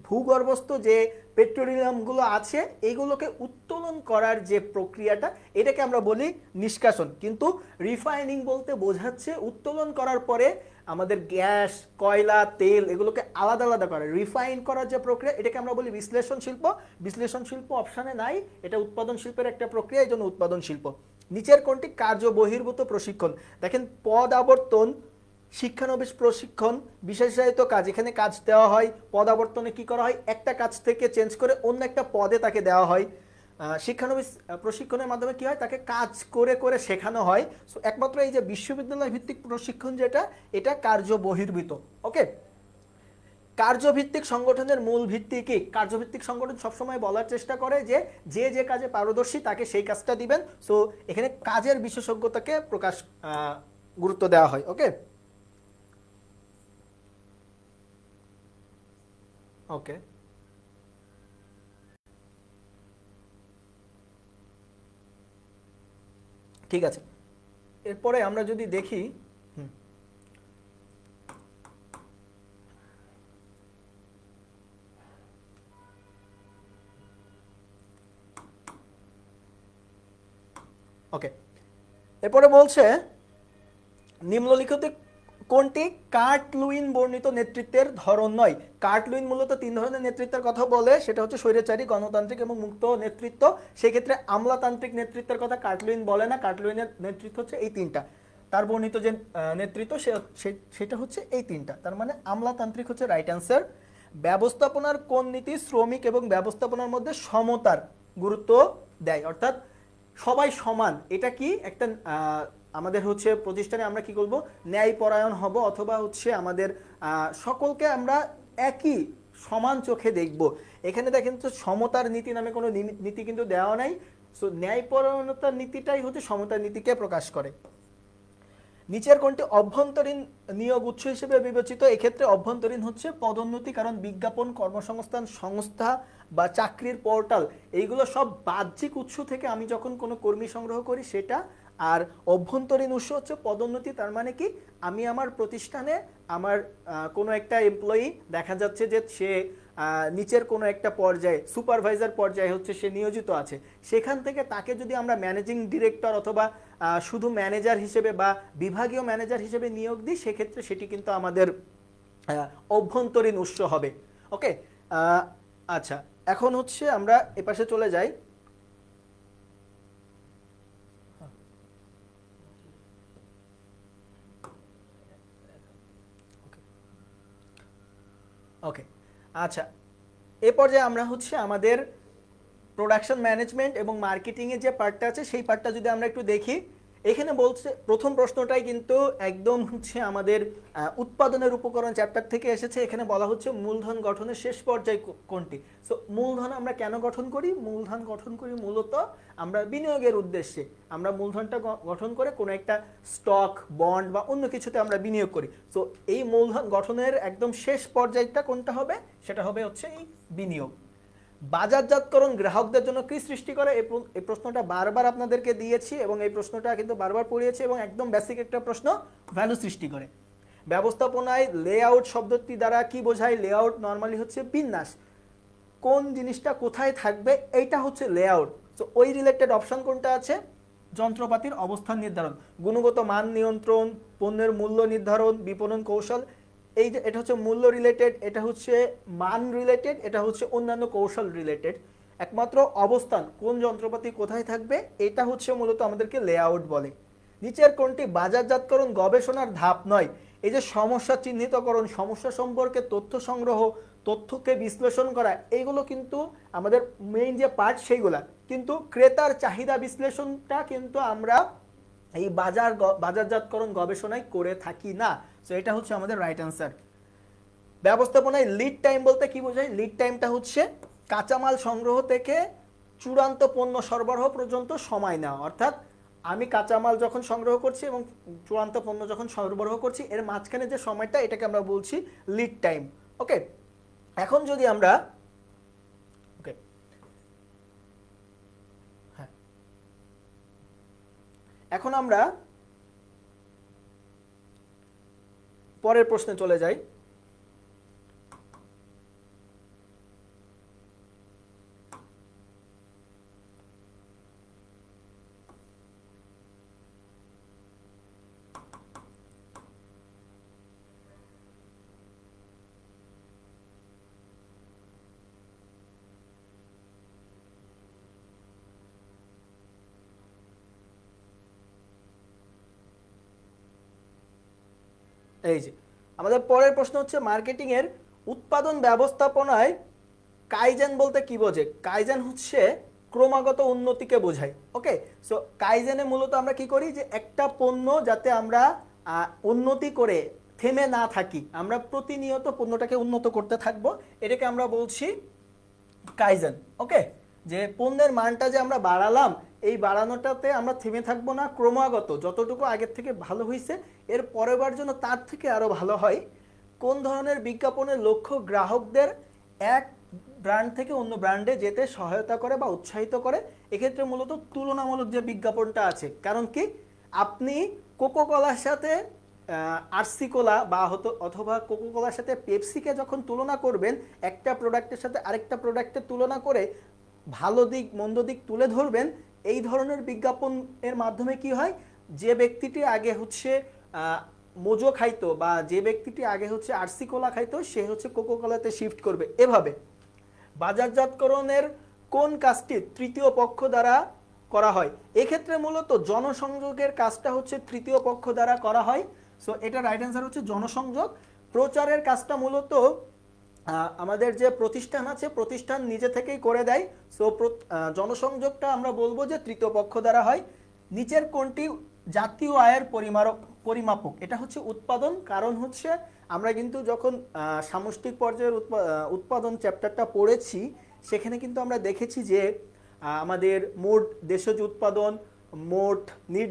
ভূগর্ভস্থ যে পেট্রোলিয়ামগুলো আছে এইগুলোকে উত্তোলন করার যে প্রক্রিয়াটা, এটাকে আমরা বলি নিষ্কাশন। কিন্তু রিফাইনিং বলতে বোঝাচ্ছে উত্তোলন করার পরে আমাদের গ্যাস, কয়লা, তেল এগুলোকে আলাদা আলাদা করা, রিফাইন করার যে প্রক্রিয়া, এটাকে আমরা বলি বিশ্লেষণ শিল্প। বিশ্লেষণ শিল্প অপশানে নাই, এটা উৎপাদন শিল্পের একটা প্রক্রিয়া, এই জন্য উৎপাদন শিল্প। নিচের কোনটি কার্য বহির্ভূত প্রশিক্ষণ? দেখেন পদ আবর্তন, শিক্ষানবিশ প্রশিক্ষণ, বিশেষায়িত কাজ, এখানে কাজ দেওয়া হয়। পদ আবর্তনে কি করা হয়? একটা কাজ থেকে চেঞ্জ করে অন্য একটা পদে তাকে দেওয়া হয়। শিক্ষানবিশ প্রশিক্ষণের মাধ্যমে কি হয়? তাকে কাজ করে করে শেখানো হয়। সো একমাত্র এই যে বিশ্ববিদ্যালয় ভিত্তিক প্রশিক্ষণ যেটা, এটা কার্য বহির্ভূত। ওকে, কার্যভিত্তিক সংগঠনের মূল ভিত্তি কি? কার্যভিত্তিক সংগঠন সবসময় বলার চেষ্টা করে যে যে যে কাজে পারদর্শী তাকে সেই কাজটা দিবেন। সো এখানে কাজের বিশেষজ্ঞতাকে গুরুত্ব দেওয়া হয়। ওকে, ওকে, ঠিক আছে। এরপরে আমরা যদি দেখি ওকে, এরপরে বলছে নিম্নলিখিত কোনটি কার্ট-লুইন বর্ণিত নেতৃত্বের ধরন নয়? কার্ট-লুইন মূলত 3 ধরনের নেতৃত্বের কথা বলে, সেটা হচ্ছে স্বৈরাচারী, গণতান্ত্রিক এবং মুক্ত নেতৃত্ব। সেক্ষেত্রে আমলাতান্ত্রিক নেতৃত্বের কথা কার্ট-লুইন বলে না, কার্ট-লুইনের নেতৃত্ব হচ্ছে এই 3টা। তার বর্ণিত যে নেতৃত্ব সেটা হচ্ছে এই 3টা, তার মানে আমলাতান্ত্রিক হচ্ছে রাইট অ্যান্সার। ব্যবস্থাপনার কোন নীতি শ্রমিক এবং ব্যবস্থাপনার মধ্যে সমতার গুরুত্ব দেয়? অর্থাৎ সবাই সমান, এটা কি একটা আমাদের হচ্ছে প্রতিষ্ঠানে আমরা কি করব, ন্যায়পরায়ণ হব, অথবা হচ্ছে আমাদের সকলকে আমরা একই সমান চোখে দেখব। এখানে দেখেন তো সমতার নীতি নামে কোনো নীতি কিন্তু দেওয়া নাই। সো ন্যায়পরায়ণতার নীতিটাই হচ্ছে সমতার নীতিকে প্রকাশ করে। নিচের কোনটি অভ্যন্তরীণ নিয়োগ উৎস হিসেবে বিবেচিত? এক্ষেত্রে অভ্যন্তরীণ হচ্ছে পদোন্নতি, কারণ বিজ্ঞাপন, কর্মসংস্থান সংস্থা বা চাকরির পোর্টাল এইগুলো সব বাহ্যিক উৎস থেকে আমি যখন কোনো কর্মী সংগ্রহ করি সেটা। আর অভ্যন্তরীণ উৎস হচ্ছে পদোন্নতি, তার মানে কি আমি আমার প্রতিষ্ঠানে আমার কোনো একটা এমপ্লয়ি দেখা যাচ্ছে যে সে নিচের কোনো একটা পর্যায়ে সুপারভাইজার পর্যায়ে হচ্ছে সে নিয়োজিত আছে, সেখান থেকে তাকে যদি আমরা ম্যানেজিং ডিরেক্টর অথবা শুধু ম্যানেজার হিসেবে বা বিভাগীয় ম্যানেজার হিসেবে নিয়োগ দিই, সেক্ষেত্রে সেটি কিন্তু আমাদের অভ্যন্তরীণ উৎস হবে। ওকে, আচ্ছা, এখন হচ্ছে আমরা এপাশে চলে যাই। ওকে, আচ্ছা, এ পর্যায়ে আমরা হচ্ছে আমাদের প্রোডাকশন ম্যানেজমেন্ট এবং মার্কেটিংয়ে যে পার্টটা আছে সেই পার্টটা যদি আমরা একটু দেখি, এখানে বলছে প্রথম প্রশ্নটাই কিন্তু একদম হচ্ছে আমাদের উৎপাদনের উপকরণ চ্যাপ্টার থেকে এসেছে। এখানে বলা হচ্ছে মূলধন গঠনের শেষ পর্যায় কোনটি। সো মূলধন আমরা কেন গঠন করি? মূলধন গঠন করি মূলত আমরা বিনিয়োগের উদ্দেশ্যে। আমরা মূলধনটা গঠন করে কোনো একটা স্টক, বন্ড বা অন্য কিছুতে আমরা বিনিয়োগ করি। সো এই মূলধন গঠনের একদম শেষ পর্যায়টা কোনটা হবে? সেটা হবে হচ্ছে এই বিনিয়োগ। বাজারজাতকরণ গ্রাহকদের জন্য কি সৃষ্টি করে? এই প্রশ্নটা বারবার আপনাদেরকে দিয়েছি এবং এই প্রশ্নটা কিন্তু বারবার পড়িয়েছি এবং একদম বেসিক একটা প্রশ্ন, ভ্যালু সৃষ্টি করে। ব্যবস্থাপনায় লেআউট শব্দটি দ্বারা কি বোঝায়? লেআউট নরমালি হচ্ছে বিন্যাস, কোন জিনিসটা কোথায় থাকবে এইটা হচ্ছে লেআউট। তো ওই রিলেটেড অপশন কোনটা আছে? যন্ত্রপাতির অবস্থান নির্ধারণ, গুণগত মান নিয়ন্ত্রণ, পণ্যের মূল্য নির্ধারণ, বিপণন কৌশল। এই যে এটা হচ্ছে মূল্য রিলেটেড, এটা হচ্ছে মান রিলেটেড, এটা হচ্ছে অন্যান্য কৌশল রিলেটেড। একমাত্র অবস্থান, কোন যন্ত্রপাতি কোথায় থাকবে, এটা হচ্ছে মূলত আমাদেরকে লেআউট বলে। নিচের কোনটি বাজারজাতকরণ গবেষণার ধাপ নয়? এই যে সমস্যা চিহ্নিতকরণ, সমস্যা সম্পর্কে তথ্য সংগ্রহ, তথ্যকে বিশ্লেষণ করা, এইগুলো কিন্তু আমাদের মেইন যে পার্ট সেইগুলা। কিন্তু ক্রেতার চাহিদা বিশ্লেষণটা কিন্তু আমরা এই বাজারজাতকরণ গবেষণায় করে থাকি না। সো এটা হচ্ছে আমাদের রাইট অ্যান্সার। ব্যবস্থাপনায় লিড টাইম বলতে কি বোঝায়? লিড টাইমটা হচ্ছে কাঁচামাল সংগ্রহ থেকে চূড়ান্ত পণ্য সরবরাহ পর্যন্ত সময় নেওয়া। অর্থাৎ আমি কাঁচামাল যখন সংগ্রহ করছি এবং চূড়ান্ত পণ্য যখন সরবরাহ করছি, এর মাঝখানে যে সময়টা, এটাকে আমরা বলছি লিড টাইম। ওকে, এখন যদি আমরা এখন আমরা পরের প্রশ্নে চলে যাই। এই যে আমাদের পরের প্রশ্ন হচ্ছে মার্কেটিং এর উৎপাদন ব্যবস্থাপনায় কাইজেন বলতে কি বোঝে? কাইজেন হচ্ছে ক্রমাগত উন্নতিকে বোঝায়। ওকে, সো কাইজেনে মূলত আমরা কি করি যে একটা পণ্য যাতে আমরা উন্নতি করে থেমে না থাকি, আমরা প্রতিনিয়ত পণ্যটাকে উন্নত করতে থাকবো, এটাকে আমরা বলছি কাইজেন। ওকে, যে পণ্যের মানটা যে আমরা বাড়ালাম, এই বাড়ানোটাতে আমরা থেমে থাকবো না, ক্রমাগত যতটুকু আগের থেকে ভালো হয়েছে এর পরেরবার জন্য তার থেকে আরো ভালো হয়। কোন ধরনের বিজ্ঞাপনের লক্ষ্য গ্রাহকদের এক ব্র্যান্ড থেকে অন্য ব্র্যান্ডে যেতে সহায়তা করে বা উৎসাহিত করে? এক্ষেত্রে মূলত তুলনামূলক যে বিজ্ঞাপনটা আছে, কারণ কি আপনি কোকো কোলার সাথে আরসি কোলা বা অথবা কোকো কোলার সাথে পেপসিকে যখন তুলনা করবেন, একটা প্রোডাক্টের সাথে আরেকটা প্রোডাক্টের তুলনা করে ভালো দিক মন্দ দিক তুলে ধরবেন, এই ধরনের বিজ্ঞাপনের মাধ্যমে কি হয়, যে ব্যক্তিটি আগে হচ্ছে মোজো খাইতো বা যে ব্যক্তিটি আগে হচ্ছে আরসি কোলা খাইতো, সে হচ্ছে কোকো কোলাতে শিফট করবে। এভাবে বাজারজাতকরণের কোন কাজটি তৃতীয় পক্ষ দ্বারা করা হয়? এক্ষেত্রে মূলত জনসংযোগের কাজটা হচ্ছে তৃতীয় পক্ষ দ্বারা করা হয়। সো এটা রাইট অ্যান্সার হচ্ছে জনসংযোগ। প্রচারের কাজটা মূলত আমাদের যে প্রতিষ্ঠান আছে, প্রতিষ্ঠান নিজে থেকেই করে দেয়। সো জনসংযোগটা আমরা বলবো যে তৃতীয় পক্ষ দ্বারা হয়। নিচের কোনটি জাতীয় আয়ের পরিমাপক, এটা হচ্ছে উৎপাদন। কারণ হচ্ছে আমরা কিন্তু যখন সামষ্টিক পর্যায়ের উৎপাদন চ্যাপ্টারটা পড়েছি, সেখানে কিন্তু আমরা দেখেছি যে আমাদের মোট দেশজ উৎপাদন, মোট নিট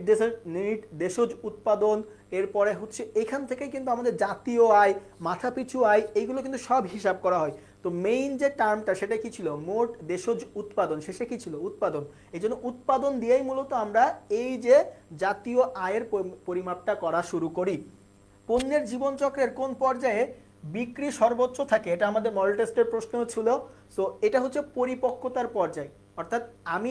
দেশজ উৎপাদন, এরপরে হচ্ছে এখান থেকে কিন্তু আমাদের জাতীয় আয়, মাথাপিছু আয়, এইগুলো কিন্তু সব হিসাব করা হয়। তো মেইন যে টার্মটা সেটা কি ছিল? মোট দেশজ উৎপাদন, শেষে কি ছিল? উৎপাদন। এই জন্য উৎপাদন দিয়েই মূলত আমরা এই যে জাতীয় আয়ের পরিমাপটা করা শুরু করি। পণ্যের জীবনচক্রের কোন পর্যায়ে বিক্রি সর্বোচ্চ থাকে? এটা আমাদের মডেল টেস্টের প্রশ্ন ছিল। সো এটা হচ্ছে পরিপক্কতার পর্যায়। অর্থাৎ আমি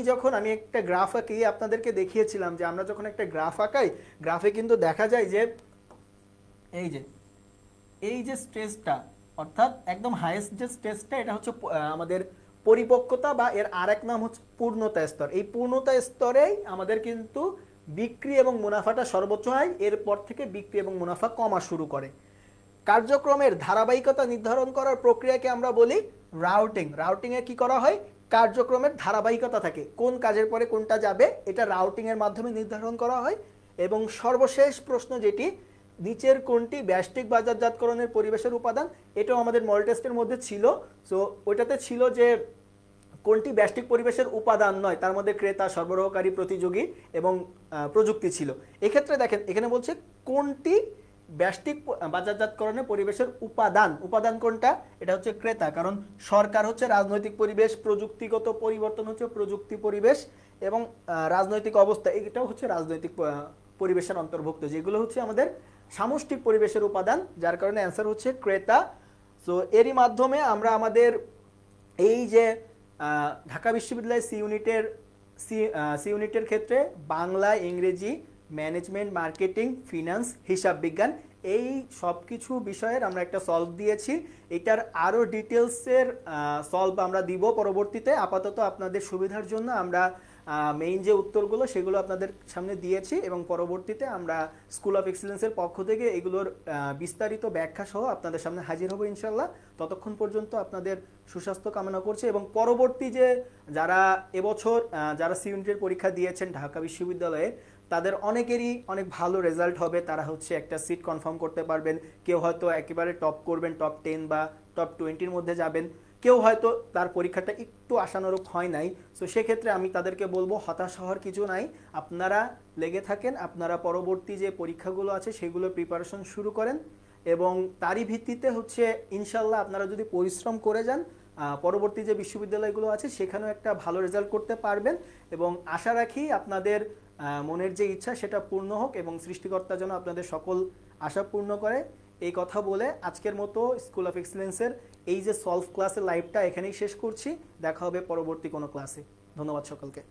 একটা গ্রাফ আঁকি, আপনাদেরকে দেখিয়েছিলাম যে আমরা যখন একটা গ্রাফ আঁকাই, গ্রাফে কিন্তু দেখা যায় যে এই যে স্টেজটা, অর্থাৎ একদম হাইয়েস্ট যে স্টেজটা, এটা হচ্ছে আমাদের পরিপক্কতা, বা এর আরেক নাম হচ্ছে পূর্ণতা স্তর। এই পূর্ণতা স্তরেই আমাদের কিন্তু বিক্রি এবং মুনাফাটা সর্বোচ্চ হয়, এরপর থেকে বিক্রি এবং মুনাফা কমা শুরু করে। কার্যক্রমের ধারাবাহিকতা নির্ধারণ করার প্রক্রিয়াকে আমরা বলি রাউটিং। রাউটিং এ কি করা হয়? কার্যক্রমের ধারাবাহিকতা থাকে, কোন কাজের পরে কোনটা যাবে, এটা রাউটিং এর মাধ্যমে নির্ধারণ করা হয়। এবং সর্বশেষ প্রশ্ন যেটি, নিচের কোনটি ব্যষ্টিক বাজারজাতকরণের পরিবেশের উপাদান? এটাও আমাদের মডেল টেস্টের মধ্যে ছিল। সো ওইটাতে ছিল যে কোনটি ব্যষ্টিক পরিবেশের উপাদান নয়, তার মধ্যে ক্রেতা, সরবরাহকারী, প্রতিযোগী এবং প্রযুক্তি ছিল। এক্ষেত্রে দেখেন এখানে বলছে কোনটি ব্যষ্টিক বাজারজাতকরণের পরিবেশের উপাদান। উপাদান কোনটা? এটা হচ্ছে ক্রেতা, কারণ সরকার হচ্ছে রাজনৈতিক পরিবেশ, প্রযুক্তিগত পরিবর্তন হচ্ছে প্রযুক্তি পরিবেশ, এবং রাজনৈতিক অবস্থা এটাও হচ্ছে রাজনৈতিক পরিবেশের অন্তর্ভুক্ত, যেগুলো হচ্ছে আমাদের সামষ্টিক পরিবেশের উপাদান, যার কারণে অ্যান্সার হচ্ছে ক্রেতা। সো এরই মাধ্যমে আমরা আমাদের এই যে ঢাকা বিশ্ববিদ্যালয় সি ইউনিটের ক্ষেত্রে বাংলা, ইংরেজি, ম্যানেজমেন্ট, মার্কেটিং, ফিনান্স, হিসাব বিজ্ঞান, এই সব কিছু বিষয়ের আমরা একটা সলভ দিয়েছি। এটার আরও ডিটেলসের সলভ আমরা দিব পরবর্তীতে। আপাতত আপনাদের সুবিধার জন্য আমরা মেইন যে উত্তরগুলো সেগুলো আপনাদের সামনে দিয়েছি, এবং পরবর্তীতে আমরা স্কুল অফ এক্সিলেন্সের পক্ষ থেকে এগুলোর বিস্তারিত ব্যাখ্যা সহ আপনাদের সামনে হাজির হব ইনশাল্লাহ। ততক্ষণ পর্যন্ত আপনাদের সুস্বাস্থ্য কামনা করছি, এবং পরবর্তী যে যারা এবছর যারা সি ইউনিটের পরীক্ষা দিয়েছেন ঢাকা বিশ্ববিদ্যালয়ে, তাদের অনেকেরই অনেক ভালো রেজাল্ট হবে। তারা হচ্ছে একটা সিট কনফার্ম করতে পারবেন। কেউ হয়তো একেবারে টপ করবেন, টপ 10 বা টপ 20-র মধ্যে যাবেন। কেউ হয়তো তার পরীক্ষাটা একটু আশানুরূপ হয় নাই। সো সেক্ষেত্রে আমি তাদেরকে বলবো হতাশ হওয়ার কিছু নাই, আপনারা লেগে থাকেন, আপনারা পরবর্তী যে পরীক্ষাগুলো আছে সেগুলো প্রিপারেশন শুরু করেন, এবং তারই ভিত্তিতে হচ্ছে ইনশাল্লাহ আপনারা যদি পরিশ্রম করে যান, পরবর্তী যে বিশ্ববিদ্যালয়গুলো আছে সেখানেও একটা ভালো রেজাল্ট করতে পারবেন। এবং আশা রাখি আপনাদের মনের যে ইচ্ছা সেটা পূর্ণ হোক, এবং সৃষ্টিকর্তা যেন আপনাদের সকল আশা পূর্ণ করে। এই কথা বলে আজকের মতো স্কুল অফ এক্সিলেন্সের এই যে সলভ ক্লাসের লাইভটা এখানেই শেষ করছি। দেখা হবে পরবর্তী কোনো ক্লাসে। ধন্যবাদ সকলকে।